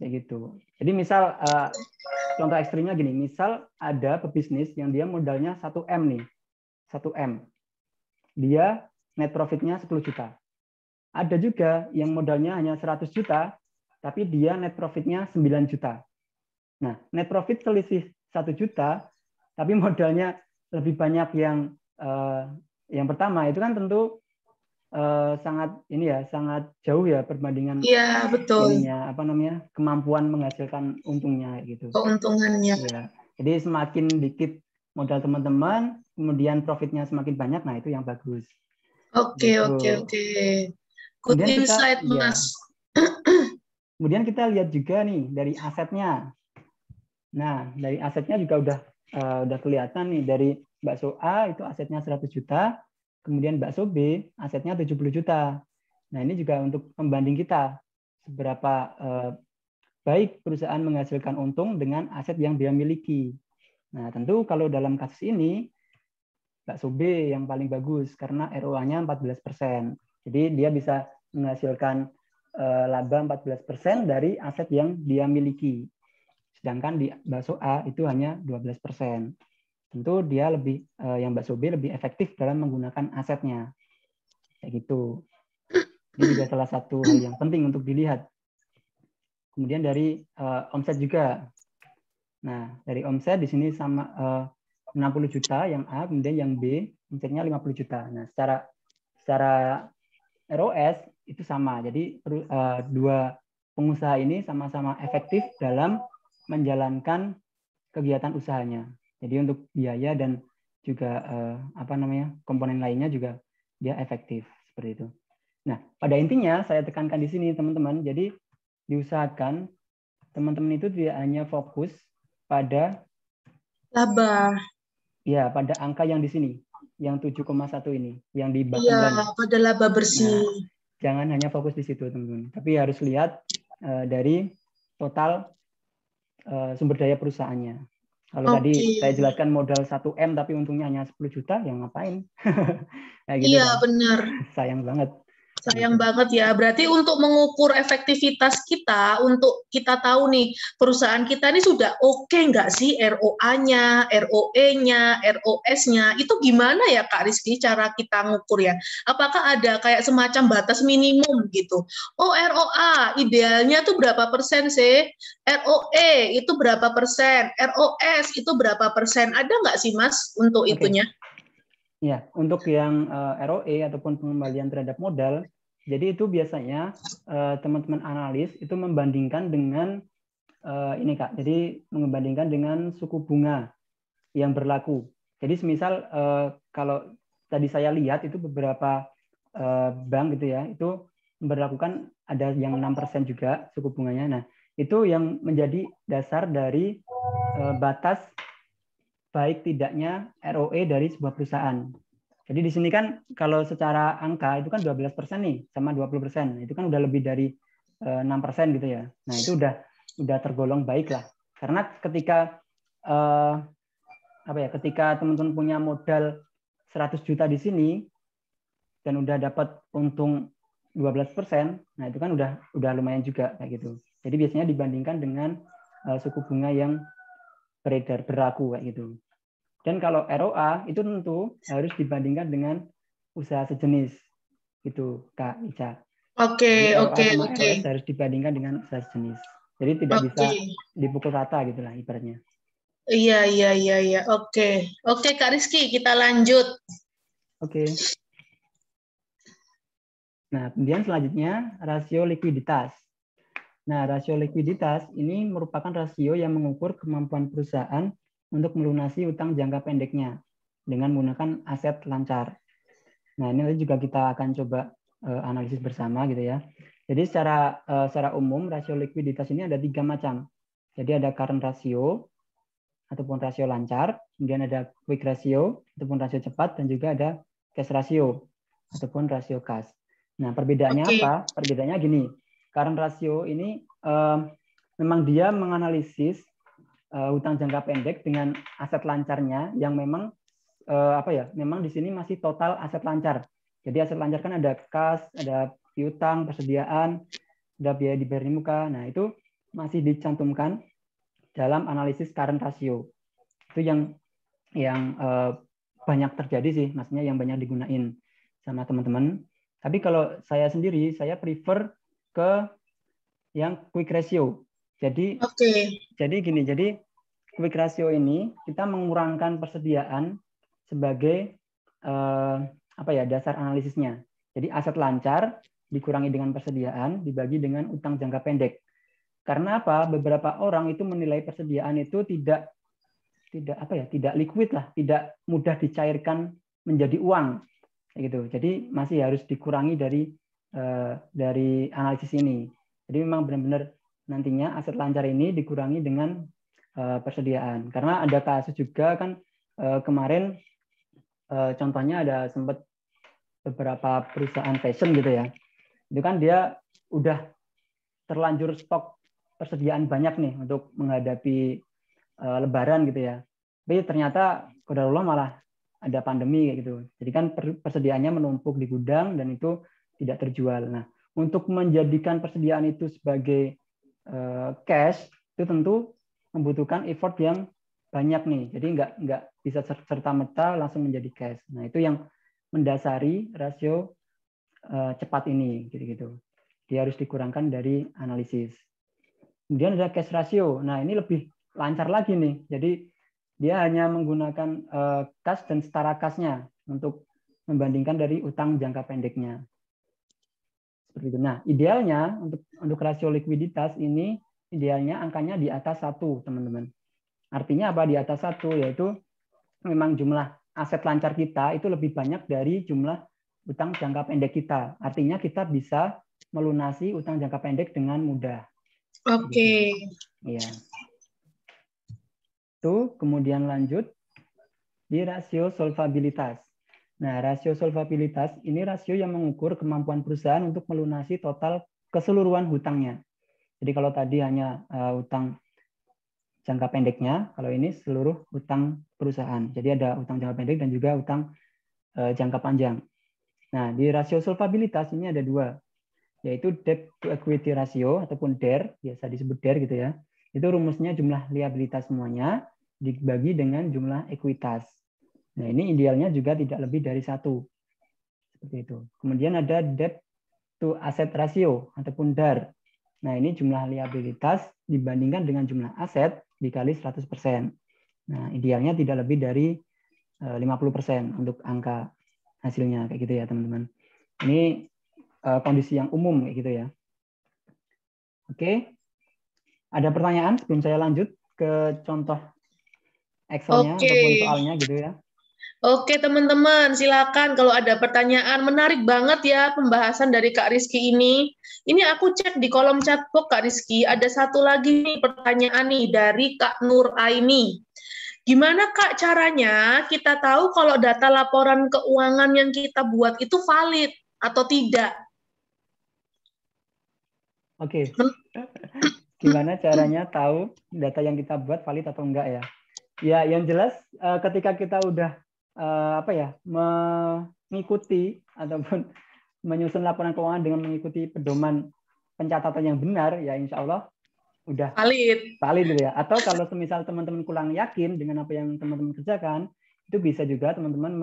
Speaker 1: Kayak gitu. Jadi misal contoh ekstrimnya gini, misal ada pebisnis yang dia modalnya 1M nih. 1M. Dia net profitnya 10 juta. Ada juga yang modalnya hanya 100 juta, tapi dia net profitnya 9 juta. Nah, net profit selisih 1 juta, tapi modalnya lebih banyak yang pertama, itu kan tentu sangat jauh ya perbandingan
Speaker 2: betul.
Speaker 1: Kemampuan menghasilkan untungnya gitu.
Speaker 2: Keuntungannya.
Speaker 1: Ya. Jadi semakin dikit modal teman-teman, kemudian profitnya semakin banyak, nah itu yang bagus.
Speaker 2: Oke. Good insight, Mas.
Speaker 1: Kemudian kita lihat juga nih dari asetnya. Nah, dari asetnya juga udah kelihatan nih, dari bakso A itu asetnya 100 juta, kemudian bakso B asetnya 70 juta. Nah, ini juga untuk pembanding kita seberapa baik perusahaan menghasilkan untung dengan aset yang dia miliki. Nah, tentu kalau dalam kasus ini bakso B yang paling bagus karena ROA-nya 14%. Jadi dia bisa menghasilkan laba 14% dari aset yang dia miliki. Sedangkan di bakso A itu hanya 12%. Tentu dia yang bakso B lebih efektif dalam menggunakan asetnya. Kayak gitu. Ini juga salah satu hal yang penting untuk dilihat. Kemudian dari omset juga. Nah, dari omset di sini sama 60 juta yang A, kemudian yang B omsetnya 50 juta. Nah, secara ROS itu sama. Jadi dua pengusaha ini sama-sama efektif dalam menjalankan kegiatan usahanya. Jadi untuk biaya dan juga komponen lainnya juga dia efektif seperti itu. Nah, pada intinya saya tekankan di sini teman-teman. Jadi diusahakan teman-teman itu tidak hanya fokus pada
Speaker 2: laba.
Speaker 1: Ya, pada angka yang di sini, yang 7,1 ini, yang di bottom line.
Speaker 2: Iya, pada laba bersih.
Speaker 1: Nah, jangan hanya fokus di situ, teman-teman. Tapi harus lihat dari total sumber daya perusahaannya. Kalau tadi saya jelaskan modal 1M tapi untungnya hanya 10 juta, yang ngapain? Gitu
Speaker 2: iya, kan? Benar.
Speaker 1: Sayang banget.
Speaker 2: Sayang banget ya. Berarti untuk mengukur efektivitas kita, untuk kita tahu nih, perusahaan kita ini sudah oke nggak sih ROA-nya, ROE-nya, ROS-nya, itu gimana ya Kak Rizky cara kita ngukur ya? Apakah ada kayak semacam batas minimum gitu? Oh ROA, idealnya tuh berapa persen sih? ROE itu berapa persen? ROS itu berapa persen? Ada nggak sih Mas untuk itunya?
Speaker 1: Ya, untuk yang ROE ataupun pengembalian terhadap modal, jadi itu biasanya teman-teman analis itu membandingkan dengan ini Kak. Jadi membandingkan dengan suku bunga yang berlaku. Jadi semisal kalau tadi saya lihat itu beberapa bank gitu ya, itu memberlakukan ada yang 6% juga suku bunganya. Nah, itu yang menjadi dasar dari batas baik tidaknya ROE dari sebuah perusahaan. Jadi di sini kan kalau secara angka itu kan 12% nih sama 20%. Itu kan udah lebih dari 6% gitu ya. Nah, itu udah tergolong baik lah. Karena ketika ketika teman-teman punya modal 100 juta di sini dan udah dapat untung 12%, nah itu kan udah lumayan juga kayak gitu. Jadi biasanya dibandingkan dengan suku bunga yang beredar berlaku kayak gitu. Dan kalau ROA itu tentu harus dibandingkan dengan usaha sejenis gitu, Kak Ica. Jadi ROA sama ROS harus dibandingkan dengan usaha sejenis. Jadi tidak bisa dipukul rata gitulah ibaratnya.
Speaker 2: Iya. Oke, Kak Rizky, kita lanjut.
Speaker 1: Oke. Nah, kemudian selanjutnya rasio likuiditas. Nah, rasio likuiditas ini merupakan rasio yang mengukur kemampuan perusahaan untuk melunasi utang jangka pendeknya dengan menggunakan aset lancar. Nah, ini juga kita akan coba analisis bersama gitu ya. Jadi secara umum rasio likuiditas ini ada 3 macam. Jadi ada current ratio ataupun rasio lancar, kemudian ada quick ratio ataupun rasio cepat, dan juga ada cash ratio ataupun rasio kas. Nah, perbedaannya apa? Perbedaannya gini. Current ratio ini memang dia menganalisis utang jangka pendek dengan aset lancarnya yang memang memang di sini masih total aset lancar. Jadi aset lancar kan ada kas, ada piutang, persediaan, ada biaya dibayar di muka. Nah, itu masih dicantumkan dalam analisis current ratio. Itu yang banyak terjadi sih, maksudnya yang banyak digunain sama teman-teman. Tapi kalau saya sendiri, saya prefer ke yang quick ratio. Jadi gini, jadi quick ratio ini kita mengurangkan persediaan sebagai dasar analisisnya. Jadi aset lancar dikurangi dengan persediaan dibagi dengan utang jangka pendek. Karena apa? Beberapa orang itu menilai persediaan itu tidak liquid lah, tidak mudah dicairkan menjadi uang, gitu. Jadi masih harus dikurangi dari analisis ini. Jadi memang benar-benar nantinya aset lancar ini dikurangi dengan persediaan. Karena ada kasus juga kan kemarin contohnya ada sempat beberapa perusahaan fashion gitu ya. Itu kan dia udah terlanjur stok persediaan banyak nih untuk menghadapi Lebaran gitu ya. Tapi ternyata qadarullah malah ada pandemi kayak gitu. Jadi kan persediaannya menumpuk di gudang dan itu tidak terjual. Nah, untuk menjadikan persediaan itu sebagai cash itu tentu membutuhkan effort yang banyak nih. Jadi nggak bisa serta-merta langsung menjadi cash. Nah, itu yang mendasari rasio cepat ini gitu. Dia harus dikurangkan dari analisis. Kemudian ada cash ratio. Nah, ini lebih lancar lagi nih. Jadi dia hanya menggunakan kas dan setara kasnya untuk membandingkan dari utang jangka pendeknya. Seperti itu. Nah, idealnya untuk rasio likuiditas ini idealnya angkanya di atas 1, teman-teman. Artinya apa di atas 1? Yaitu memang jumlah aset lancar kita itu lebih banyak dari jumlah utang jangka pendek kita. Artinya kita bisa melunasi utang jangka pendek dengan mudah.
Speaker 2: Oke.
Speaker 1: Iya. Itu kemudian lanjut di rasio solvabilitas. Nah, rasio solvabilitas ini rasio yang mengukur kemampuan perusahaan untuk melunasi total keseluruhan hutangnya. Jadi kalau tadi hanya utang jangka pendeknya, kalau ini seluruh utang perusahaan. Jadi ada utang jangka pendek dan juga utang jangka panjang. Nah, di rasio solvabilitas ini ada 2, yaitu debt to equity ratio ataupun DER, biasa disebut DER gitu ya. Itu rumusnya jumlah liabilitas semuanya dibagi dengan jumlah ekuitas. Nah, ini idealnya juga tidak lebih dari 1. Seperti itu. Kemudian ada debt to asset ratio ataupun DAR. Nah, ini jumlah liabilitas dibandingkan dengan jumlah aset dikali 100%. Nah, idealnya tidak lebih dari 50% untuk angka hasilnya kayak gitu ya teman-teman. Ini kondisi yang umum kayak gitu ya. Oke. Ada pertanyaan sebelum saya lanjut ke contoh Excel-nya
Speaker 2: Oke.
Speaker 1: ataupun soalnya gitu ya.
Speaker 2: Oke teman-teman, silakan kalau ada pertanyaan. Menarik banget ya pembahasan dari Kak Rizky ini. Ini aku cek di kolom chat box Kak Rizky, ada satu lagi nih pertanyaan nih dari Kak Nur Aini. Gimana Kak caranya kita tahu kalau data laporan keuangan yang kita buat itu valid atau tidak?
Speaker 1: Oke. Gimana caranya tahu data yang kita buat valid atau enggak ya? Ya, yang jelas ketika kita udah mengikuti ataupun menyusun laporan keuangan dengan mengikuti pedoman pencatatan yang benar, ya insya Allah udah valid gitu ya. Atau kalau semisal teman-teman kurang yakin dengan apa yang teman-teman kerjakan, itu bisa juga teman-teman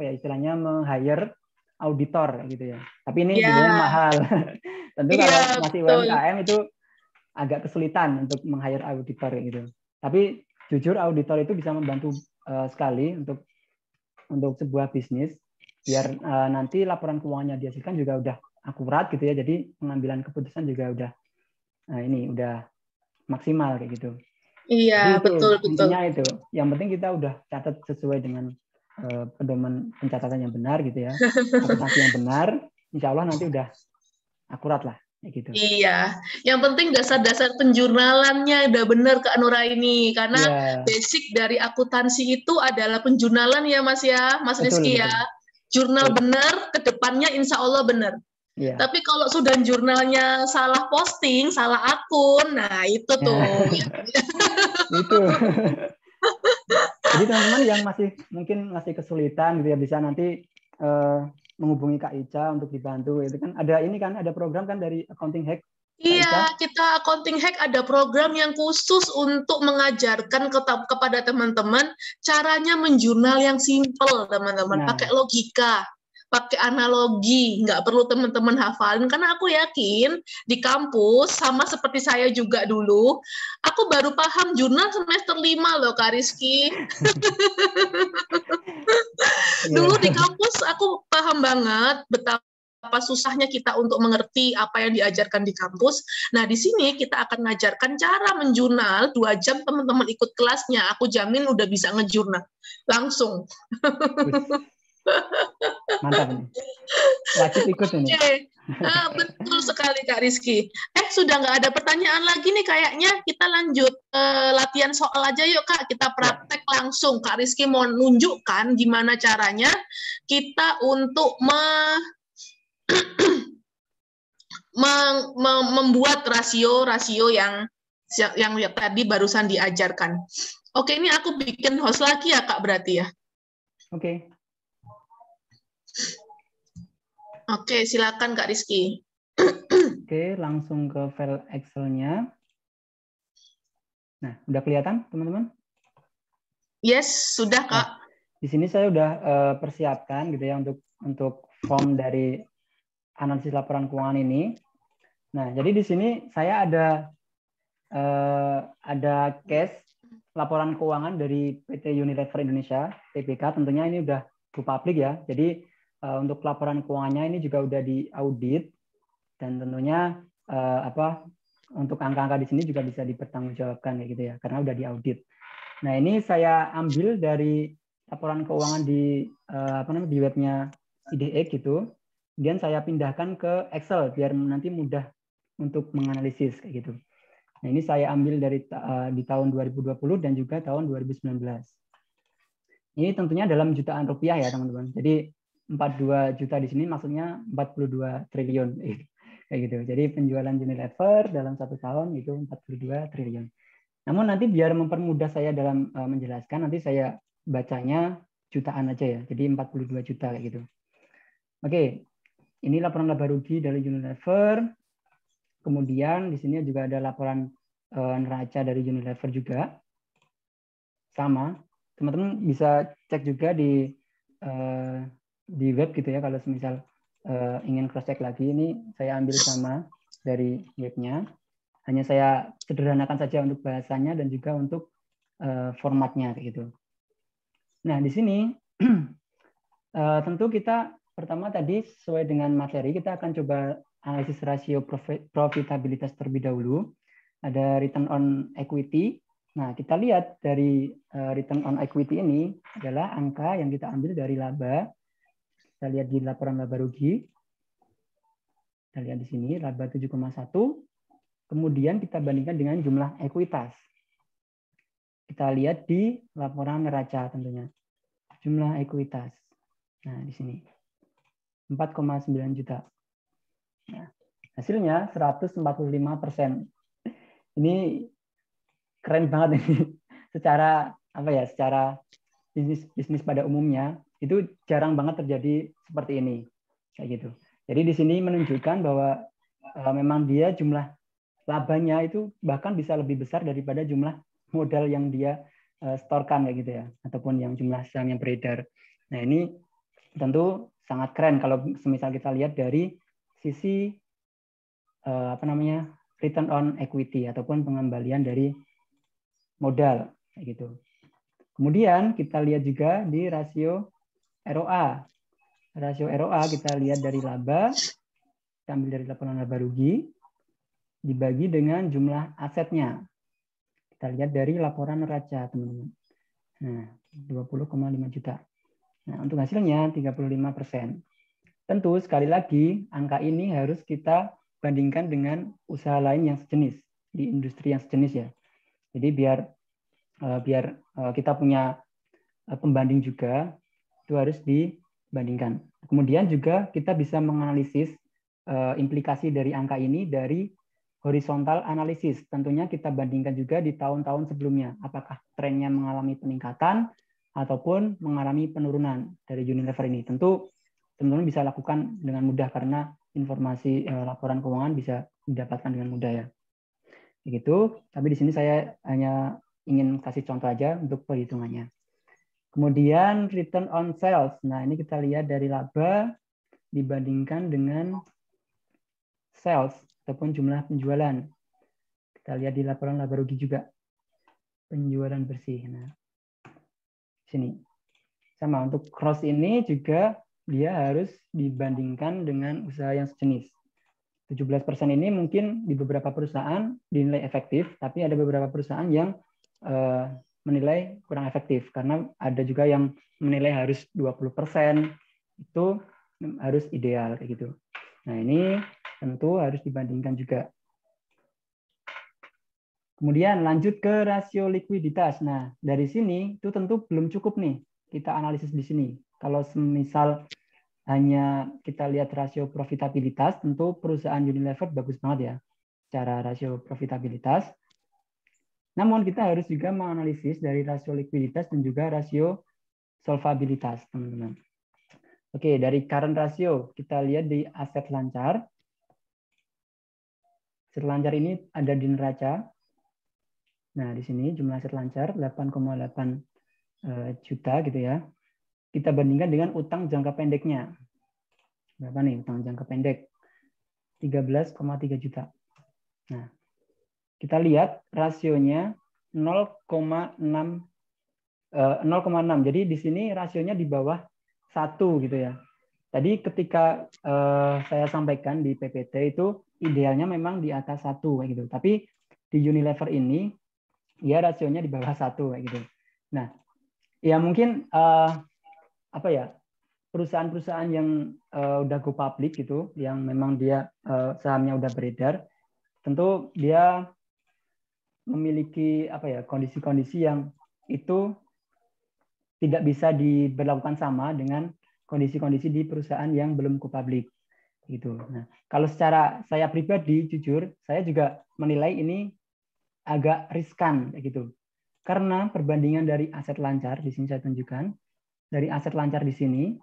Speaker 1: istilahnya meng-hire auditor gitu ya. Tapi ini biayanya mahal. Tentu kalau masih UMKM itu agak kesulitan untuk meng-hire auditor gitu. Tapi jujur auditor itu bisa membantu sekali untuk sebuah bisnis biar nanti laporan keuangannya dihasilkan juga udah akurat gitu ya. Jadi pengambilan keputusan juga udah maksimal kayak gitu.
Speaker 2: Iya,
Speaker 1: jadi
Speaker 2: betul.
Speaker 1: Intinya itu. Yang penting kita udah catat sesuai dengan pedoman pencatatan yang benar gitu ya. Akuntansi yang benar, insya Allah nanti udah akurat lah gitu.
Speaker 2: Iya, yang penting dasar-dasar penjurnalannya udah benar Kak Nuraini, karena basic dari akuntansi itu adalah penjurnalan ya Mas Rizky ya. Jurnal benar, kedepannya insya Allah benar.
Speaker 1: Yeah.
Speaker 2: Tapi kalau sudah jurnalnya salah posting, salah akun, nah itu tuh.
Speaker 1: Itu. Jadi teman-teman yang masih kesulitan gitu ya, bisa nanti menghubungi Kak Ica untuk dibantu. Itu kan ada program kan dari Accounting Hack.
Speaker 2: Iya, kita Accounting Hack ada program yang khusus untuk mengajarkan kepada teman-teman caranya menjurnal yang simple, teman-teman. Pakai logika, pakai analogi, nggak perlu teman-teman hafalin. Karena aku yakin di kampus, sama seperti saya juga dulu, aku baru paham jurnal semester 5 loh, Kak Rizky. Dulu di kampus aku paham banget betapa susahnya kita untuk mengerti apa yang diajarkan di kampus. Nah, di sini kita akan mengajarkan cara menjurnal 2 jam teman-teman ikut kelasnya. Aku jamin udah bisa ngejurnal. Langsung.
Speaker 1: Mantap nih. Wajib ikut ini.
Speaker 2: Betul sekali Kak Rizky. Sudah nggak ada pertanyaan lagi nih kayaknya. Kita lanjut latihan soal aja yuk Kak. Kita praktek langsung. Kak Rizky mau nunjukkan gimana caranya kita untuk membuat rasio yang tadi barusan diajarkan. Oke, ini aku bikin host lagi ya Kak berarti ya.
Speaker 1: Oke.
Speaker 2: Oke, silakan Kak Rizky.
Speaker 1: Oke, langsung ke file Excel-nya. Nah, udah kelihatan teman-teman?
Speaker 2: Yes, sudah Kak.
Speaker 1: Nah, di sini saya udah persiapkan gitu ya untuk form dari analisis laporan keuangan ini. Nah, jadi di sini saya ada case laporan keuangan dari PT Unilever Indonesia, TBK. Tentunya ini udah go public ya. Jadi untuk laporan keuangannya ini juga udah diaudit dan tentunya untuk angka-angka di sini juga bisa dipertanggungjawabkan kayak gitu ya, karena udah diaudit. Nah, ini saya ambil dari laporan keuangan di webnya IDX gitu. Kemudian saya pindahkan ke Excel biar nanti mudah untuk menganalisis kayak gitu. Nah, ini saya ambil dari di tahun 2020 dan juga tahun 2019. Ini tentunya dalam jutaan rupiah ya, teman-teman. Jadi 42 juta di sini maksudnya 42 triliun kayak gitu. Jadi penjualan Unilever dalam 1 tahun itu 42 triliun. Namun nanti biar mempermudah saya dalam menjelaskan, nanti saya bacanya jutaan aja ya. Jadi 42 juta kayak gitu. Oke. Ini laporan laba rugi dari Unilever. Kemudian di sini juga ada laporan neraca dari Unilever juga. Sama. Teman-teman bisa cek juga di web gitu ya, kalau misal ingin cross check lagi. Ini saya ambil sama dari webnya. Hanya saya sederhanakan saja untuk bahasanya dan juga untuk formatnya kayak gitu. Nah, di sini tentu kita pertama tadi sesuai dengan materi, kita akan coba analisis rasio profitabilitas terlebih dahulu. Ada return on equity. Nah, kita lihat dari return on equity ini adalah angka yang kita ambil dari laba. Kita lihat di laporan laba rugi. Kita lihat di sini laba 7,1. Kemudian kita bandingkan dengan jumlah ekuitas. Kita lihat di laporan neraca tentunya. Jumlah ekuitas. Nah, di sini 4,9 juta. Nah, hasilnya 145%. Ini keren banget ini. Secara apa ya? Secara bisnis pada umumnya itu jarang banget terjadi seperti ini. Kayak gitu. Jadi di sini menunjukkan bahwa memang dia jumlah labanya itu bahkan bisa lebih besar daripada jumlah modal yang dia setorkan kayak gitu ya, ataupun yang jumlah saham yang beredar. Nah, ini tentu sangat keren kalau semisal kita lihat dari sisi return on equity ataupun pengembalian dari modal kayak gitu. Kemudian kita lihat juga di rasio ROA. Rasio ROA kita lihat dari laba, kita ambil dari laporan laba rugi, dibagi dengan jumlah asetnya. Kita lihat dari laporan neraca, teman-teman. Nah, 20,5 juta. Nah, untuk hasilnya 35%. Tentu sekali lagi angka ini harus kita bandingkan dengan usaha lain yang sejenis di industri yang sejenis ya. Jadi biar kita punya pembanding juga, itu harus dibandingkan. Kemudian juga kita bisa menganalisis implikasi dari angka ini dari horizontal analisis. Tentunya kita bandingkan juga di tahun-tahun sebelumnya. Apakah trennya mengalami peningkatan ataupun mengalami penurunan dari Unilever ini. Tentu teman-teman bisa lakukan dengan mudah karena informasi laporan keuangan bisa didapatkan dengan mudah ya. Begitu. Tapi di sini saya hanya ingin kasih contoh aja untuk perhitungannya. Kemudian return on sales. Nah, ini kita lihat dari laba dibandingkan dengan sales ataupun jumlah penjualan. Kita lihat di laporan laba rugi juga. Penjualan bersih. Nah, sini. Sama untuk cross ini juga dia harus dibandingkan dengan usaha yang sejenis. 17% ini mungkin di beberapa perusahaan dinilai efektif, tapi ada beberapa perusahaan yang menilai kurang efektif karena ada juga yang menilai harus 20%, itu harus ideal kayak gitu. Nah, ini tentu harus dibandingkan juga. Kemudian lanjut ke rasio likuiditas. Nah, dari sini itu tentu belum cukup nih kita analisis di sini. Kalau semisal hanya kita lihat rasio profitabilitas, tentu perusahaan Unilever bagus banget ya secara rasio profitabilitas. Namun kita harus juga menganalisis dari rasio likuiditas dan juga rasio solvabilitas, teman-teman. Oke, dari current ratio kita lihat di aset lancar. Aset lancar ini ada di neraca. Nah, di sini jumlah aset lancar 8,8 juta gitu ya. Kita bandingkan dengan utang jangka pendeknya. Berapa nih utang jangka pendek? 13,3 juta. Nah, kita lihat rasionya 0,6. Jadi di sini rasionya di bawah 1 gitu ya. Tadi ketika saya sampaikan di PPT itu idealnya memang di atas 1 kayak gitu. Tapi di Unilever ini ya rasionya di bawah 1 kayak gitu. Nah, ya mungkin perusahaan-perusahaan yang udah go public gitu, yang memang dia sahamnya udah beredar, tentu dia memiliki kondisi-kondisi yang itu tidak bisa diberlakukan sama dengan kondisi-kondisi di perusahaan yang belum go public gitu. Nah, kalau secara saya pribadi jujur, saya juga menilai ini agak riskan gitu. Karena perbandingan dari aset lancar di sini saya tunjukkan, dari aset lancar di sini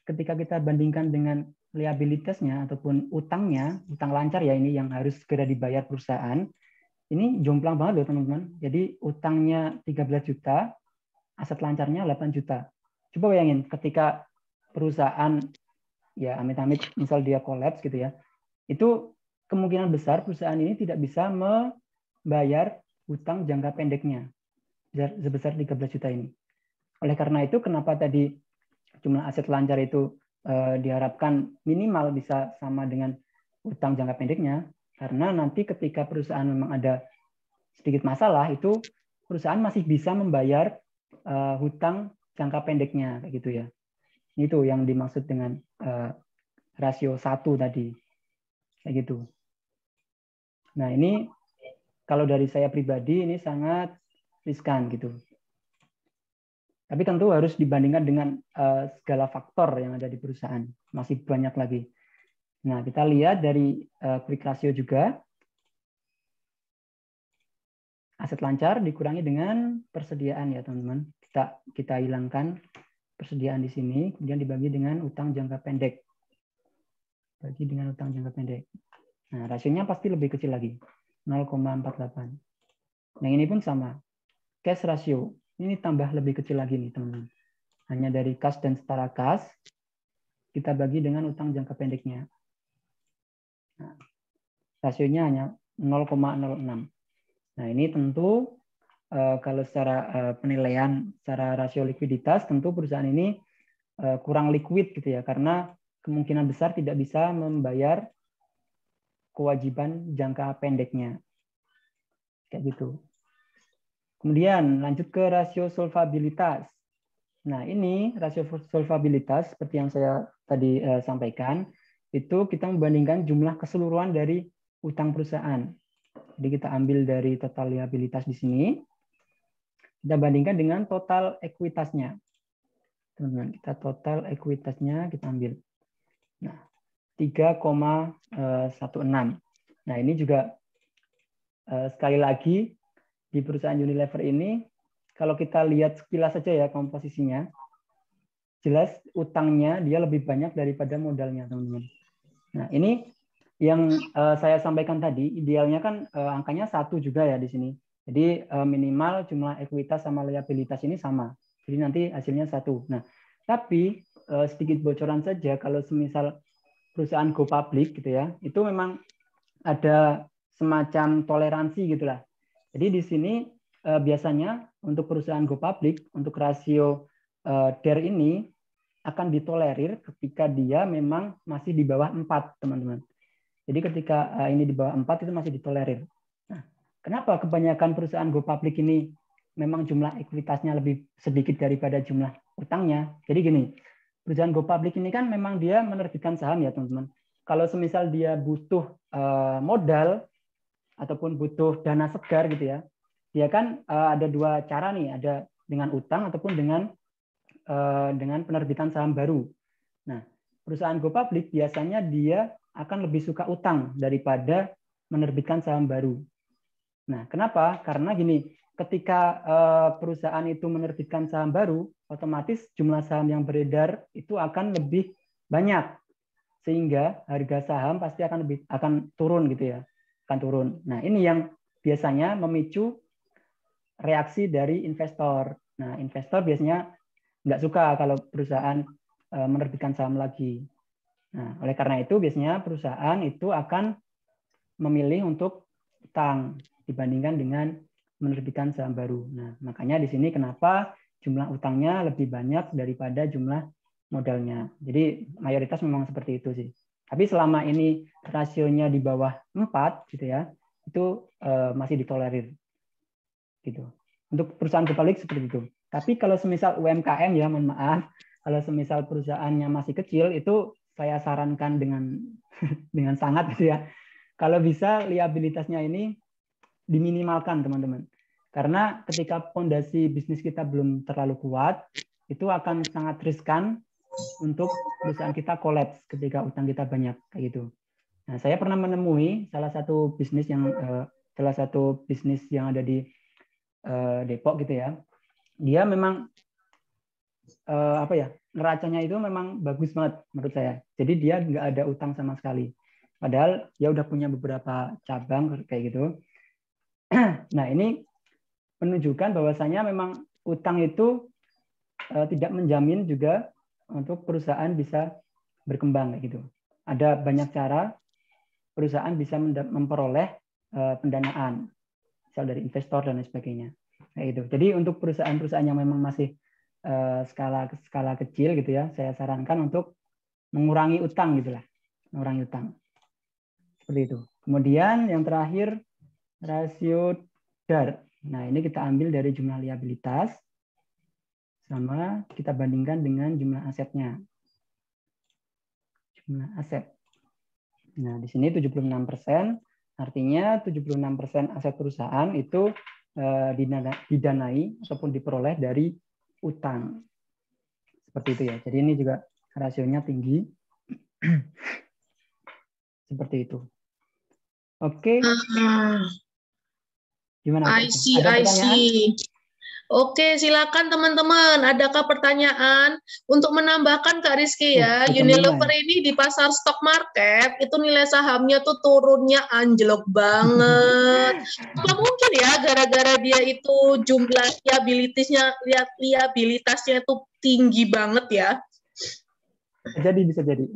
Speaker 1: ketika kita bandingkan dengan liabilitasnya ataupun utangnya, utang lancar ya ini yang harus segera dibayar perusahaan, ini jomplang banget loh teman-teman. Jadi utangnya 13 juta, aset lancarnya 8 juta. Coba bayangin ketika perusahaan ya amit-amit misal dia kolaps gitu ya, itu kemungkinan besar perusahaan ini tidak bisa membayar utang jangka pendeknya sebesar 13 juta ini. Oleh karena itu, kenapa tadi jumlah aset lancar itu diharapkan minimal bisa sama dengan utang jangka pendeknya, karena nanti ketika perusahaan memang ada sedikit masalah, itu perusahaan masih bisa membayar hutang jangka pendeknya, kayak gitu ya. Itu yang dimaksud dengan rasio 1 tadi, kayak gitu. Nah, ini kalau dari saya pribadi ini sangat riskan gitu. Tapi tentu harus dibandingkan dengan segala faktor yang ada di perusahaan. Masih banyak lagi. Nah, kita lihat dari quick ratio juga. Aset lancar dikurangi dengan persediaan ya, teman-teman. Kita hilangkan persediaan di sini, kemudian dibagi dengan utang jangka pendek. Bagi dengan utang jangka pendek. Nah, rasionya pasti lebih kecil lagi. 0,48. Yang ini pun sama. Cash ratio. Ini tambah lebih kecil lagi nih, teman-teman. Hanya dari kas dan setara kas, kita bagi dengan utang jangka pendeknya. Nah, rasionya hanya 0,06. Nah, ini tentu kalau secara penilaian, secara rasio likuiditas, tentu perusahaan ini kurang liquid gitu ya, karena kemungkinan besar tidak bisa membayar kewajiban jangka pendeknya. Kayak gitu. Kemudian lanjut ke rasio solvabilitas. Nah, ini rasio solvabilitas seperti yang saya tadi sampaikan, itu kita membandingkan jumlah keseluruhan dari utang perusahaan. Jadi kita ambil dari total liabilitas di sini, kita bandingkan dengan total ekuitasnya. Teman-teman, kita total ekuitasnya kita ambil. Nah, 3,16. Nah, ini juga sekali lagi di perusahaan Unilever ini, kalau kita lihat sekilas saja ya komposisinya, jelas utangnya dia lebih banyak daripada modalnya, teman-teman. Nah, ini yang saya sampaikan tadi, idealnya kan angkanya 1 juga ya di sini. Jadi minimal jumlah ekuitas sama liabilitas ini sama. Jadi nanti hasilnya 1. Nah, tapi sedikit bocoran saja, kalau semisal perusahaan go public gitu ya, itu memang ada semacam toleransi gitulah. Jadi di sini biasanya untuk perusahaan go public, untuk rasio DER ini akan ditolerir ketika dia memang masih di bawah 4, teman-teman. Jadi ketika ini di bawah 4 itu masih ditolerir. Nah, kenapa kebanyakan perusahaan go public ini memang jumlah ekuitasnya lebih sedikit daripada jumlah utangnya? Jadi gini, perusahaan go public ini kan memang dia menerbitkan saham ya, teman-teman. Kalau semisal dia butuh modal ataupun butuh dana segar gitu ya, dia kan ada 2 cara nih, ada dengan utang ataupun dengan penerbitan saham baru. Nah, perusahaan go public biasanya dia akan lebih suka utang daripada menerbitkan saham baru. Nah, kenapa? Karena gini, ketika perusahaan itu menerbitkan saham baru, otomatis jumlah saham yang beredar itu akan lebih banyak, sehingga harga saham pasti akan turun gitu ya, akan turun. Nah, ini yang biasanya memicu reaksi dari investor. Nah, investor biasanya nggak suka kalau perusahaan menerbitkan saham lagi. Nah, oleh karena itu biasanya perusahaan itu akan memilih untuk utang dibandingkan dengan menerbitkan saham baru. Nah, makanya di sini kenapa jumlah utangnya lebih banyak daripada jumlah modalnya. Jadi mayoritas memang seperti itu sih. Tapi selama ini rasionya di bawah 4 gitu ya, itu masih ditolerir. Gitu. Untuk perusahaan go public seperti itu. Tapi kalau semisal UMKM ya, mohon maaf, kalau semisal perusahaannya masih kecil, itu saya sarankan dengan sangat gitu ya. Kalau bisa liabilitasnya ini diminimalkan, teman-teman. Karena ketika fondasi bisnis kita belum terlalu kuat, itu akan sangat riskan untuk perusahaan kita kolaps ketika utang kita banyak kayak gitu. Nah, saya pernah menemui salah satu bisnis yang ada di Depok gitu ya. Dia memang neracanya itu memang bagus banget menurut saya. Jadi dia nggak ada utang sama sekali. Padahal dia udah punya beberapa cabang kayak gitu. Nah, ini menunjukkan bahwasanya memang utang itu tidak menjamin juga untuk perusahaan bisa berkembang kayak gitu. Ada banyak cara perusahaan bisa memperoleh pendanaan, misal dari investor dan lain sebagainya. Kayak gitu. Jadi untuk perusahaan-perusahaan yang memang masih skala kecil gitu ya, saya sarankan untuk mengurangi utang gitulah, mengurangi utang. Seperti itu. Kemudian yang terakhir rasio DAR. Nah, ini kita ambil dari jumlah liabilitas sama kita bandingkan dengan jumlah asetnya. Jumlah aset. Nah, di sini 76%, artinya 76% aset perusahaan itu didanai ataupun diperoleh dari utang. Seperti itu ya. Jadi ini juga rasionya tinggi. Seperti itu. Oke. Gimana?
Speaker 2: I see,
Speaker 1: Ada
Speaker 2: I
Speaker 1: pertanyaan?
Speaker 2: see. Oke, silakan teman-teman. Adakah pertanyaan untuk menambahkan Kak Rizky ya?
Speaker 1: Jam 5
Speaker 2: Unilever
Speaker 1: ya?
Speaker 2: ini di pasar stock market itu nilai sahamnya tuh turunnya anjlok banget. Apa mungkin ya gara-gara dia itu jumlah liabilitasnya itu tinggi banget ya?
Speaker 1: Bisa jadi.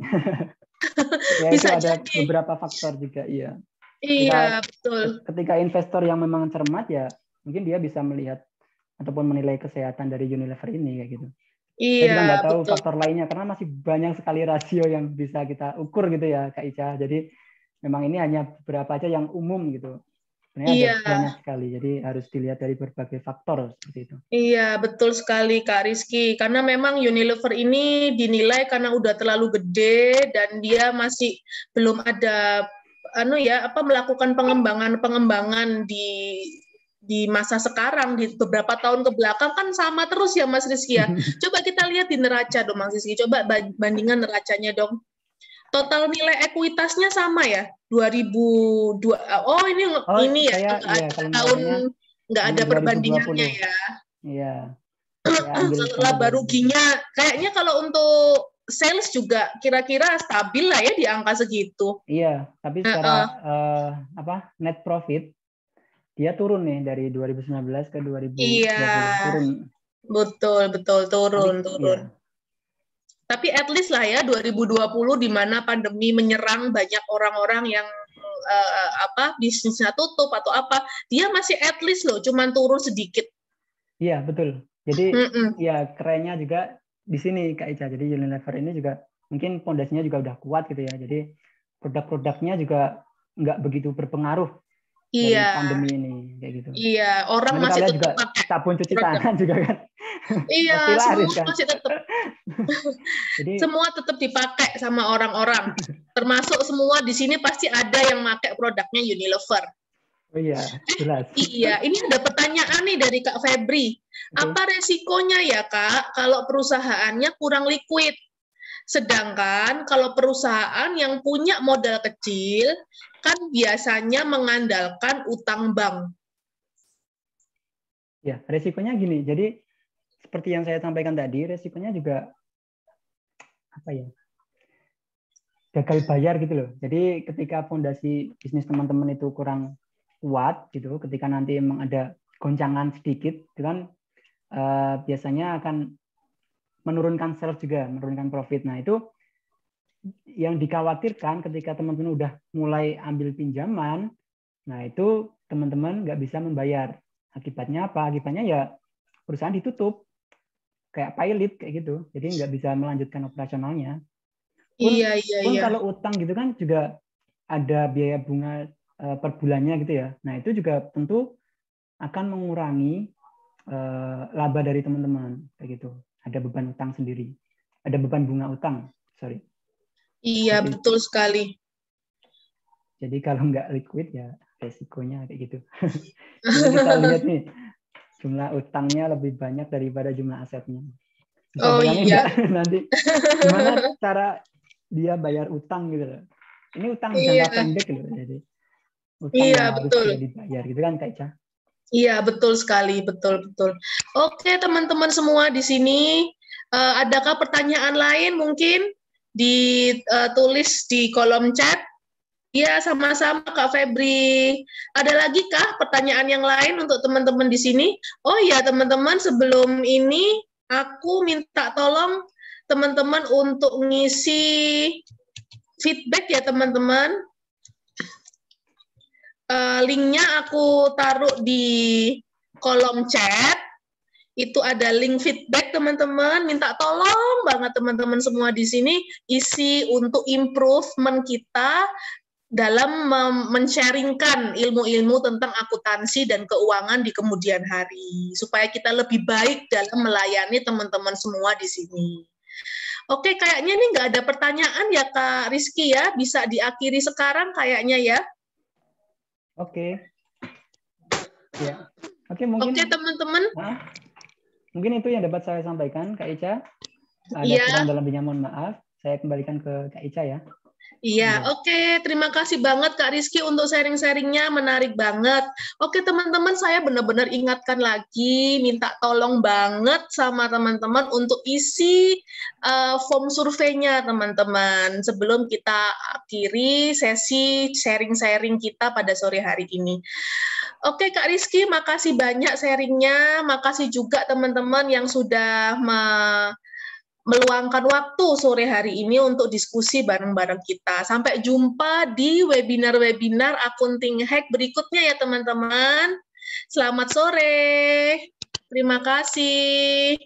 Speaker 1: Ya,
Speaker 2: Bisa
Speaker 1: itu ada
Speaker 2: jadi.
Speaker 1: beberapa faktor juga, iya.
Speaker 2: Iya, betul.
Speaker 1: Ketika investor yang memang cermat ya, mungkin dia bisa melihat ataupun menilai kesehatan dari Unilever ini kayak gitu. Saya juga
Speaker 2: Iya,
Speaker 1: nggak tahu
Speaker 2: betul.
Speaker 1: faktor lainnya karena masih banyak sekali rasio yang bisa kita ukur gitu ya, Kak Ica. Jadi memang ini hanya beberapa aja yang umum gitu. Sebenarnya ada banyak sekali, jadi harus dilihat dari berbagai faktor seperti itu.
Speaker 2: Iya, betul sekali Kak Rizky. Karena memang Unilever ini dinilai karena udah terlalu gede dan dia masih belum ada melakukan pengembangan di masa sekarang, di beberapa tahun ke belakang kan sama terus ya Mas Rizky ya. Coba kita lihat di neraca dong Mas Rizky. Coba bandingkan neracanya dong. Total nilai ekuitasnya sama ya? 2002. Oh, ini ya tahun nggak ada perbandingannya ya.
Speaker 1: Iya.
Speaker 2: Kalau laba ruginya kayaknya kalau untuk sales juga kira-kira stabil lah ya di angka segitu.
Speaker 1: Iya, tapi secara net profit dia turun nih dari 2019 ke 2020.
Speaker 2: Iya.
Speaker 1: Turun.
Speaker 2: Betul turun.
Speaker 1: Iya.
Speaker 2: Tapi at least lah ya 2020 di mana pandemi menyerang banyak orang-orang yang bisnisnya tutup atau apa, dia masih at least loh, cuman turun sedikit.
Speaker 1: Iya, betul. Jadi ya kerennya juga di sini Kak Ica. Jadi Unilever ini juga mungkin fondasinya juga udah kuat gitu ya. Jadi produk-produknya juga nggak begitu berpengaruh dari pandemi ini kayak gitu.
Speaker 2: Iya, orang
Speaker 1: nanti
Speaker 2: masih tetap
Speaker 1: juga
Speaker 2: pakai
Speaker 1: sabun cuci tangan juga kan.
Speaker 2: Iya, semua kan? Masih tetap.
Speaker 1: Jadi
Speaker 2: semua tetap dipakai sama orang-orang. Termasuk semua di sini pasti ada yang pakai produknya Unilever.
Speaker 1: Oh iya, jelas.
Speaker 2: Iya, ini ada pertanyaan nih dari Kak Febri. Apa resikonya ya Kak kalau perusahaannya kurang liquid? Sedangkan kalau perusahaan yang punya modal kecil kan biasanya mengandalkan utang bank.
Speaker 1: Ya, resikonya gini. Jadi seperti yang saya sampaikan tadi, resikonya juga gagal bayar gitu loh. Jadi ketika fondasi bisnis teman-teman itu kurang kuat gitu, ketika nanti emang ada goncangan sedikit, itu kan biasanya akan menurunkan sales juga, menurunkan profit. Nah itu yang dikhawatirkan ketika teman-teman udah mulai ambil pinjaman, nah itu teman-teman nggak bisa membayar. Akibatnya apa? Akibatnya ya perusahaan ditutup, kayak pilot kayak gitu. Jadi nggak bisa melanjutkan operasionalnya. Pun kalau utang gitu kan juga ada biaya bunga per bulannya gitu ya. Nah itu juga tentu akan mengurangi laba dari teman-teman kayak gitu. Ada beban utang sendiri, ada beban bunga utang, sorry.
Speaker 2: Iya, betul sekali.
Speaker 1: Jadi kalau nggak liquid ya resikonya kayak gitu. Jadi kita lihat nih jumlah utangnya lebih banyak daripada jumlah asetnya. Bisa bayangin nggak nanti gimana cara dia bayar utang gitu loh. Ini utang jangka pendek loh. Jadi utang yang harus dia dibayar gitu kan Kak Ica.
Speaker 2: Iya, betul sekali, betul. Oke, teman-teman semua di sini, adakah pertanyaan lain mungkin ditulis di kolom chat? Iya, sama-sama Kak Febri. Ada lagi kah pertanyaan yang lain untuk teman-teman di sini? Oh ya, teman-teman, sebelum ini aku minta tolong teman-teman untuk ngisi feedback ya, teman-teman. Linknya aku taruh di kolom chat. Itu ada link feedback teman-teman, minta tolong banget teman-teman semua di sini isi untuk improvement kita dalam men-sharingkan ilmu-ilmu tentang akuntansi dan keuangan di kemudian hari supaya kita lebih baik dalam melayani teman-teman semua di sini. Oke, kayaknya nih nggak ada pertanyaan ya Kak Rizky ya, bisa diakhiri sekarang kayaknya ya.
Speaker 1: Oke. Ya. Oke, mungkin.
Speaker 2: Oke teman-teman.
Speaker 1: Mungkin itu yang dapat saya sampaikan, Kak Ica. Ada
Speaker 2: Iya.
Speaker 1: kurang dalamnya, mohon maaf. Saya kembalikan ke Kak Ica ya.
Speaker 2: Iya, oke. Terima kasih banget Kak Rizky untuk sharing-sharingnya, menarik banget. Oke teman-teman, saya benar-benar ingatkan lagi, minta tolong banget sama teman-teman untuk isi form surveinya teman-teman sebelum kita akhiri sesi sharing-sharing kita pada sore hari ini. Oke Kak Rizky, makasih banyak sharingnya, makasih juga teman-teman yang sudah meluangkan waktu sore hari ini untuk diskusi bareng-bareng kita. Sampai jumpa di webinar-webinar Accounting Hack berikutnya ya teman-teman. Selamat sore. Terima kasih.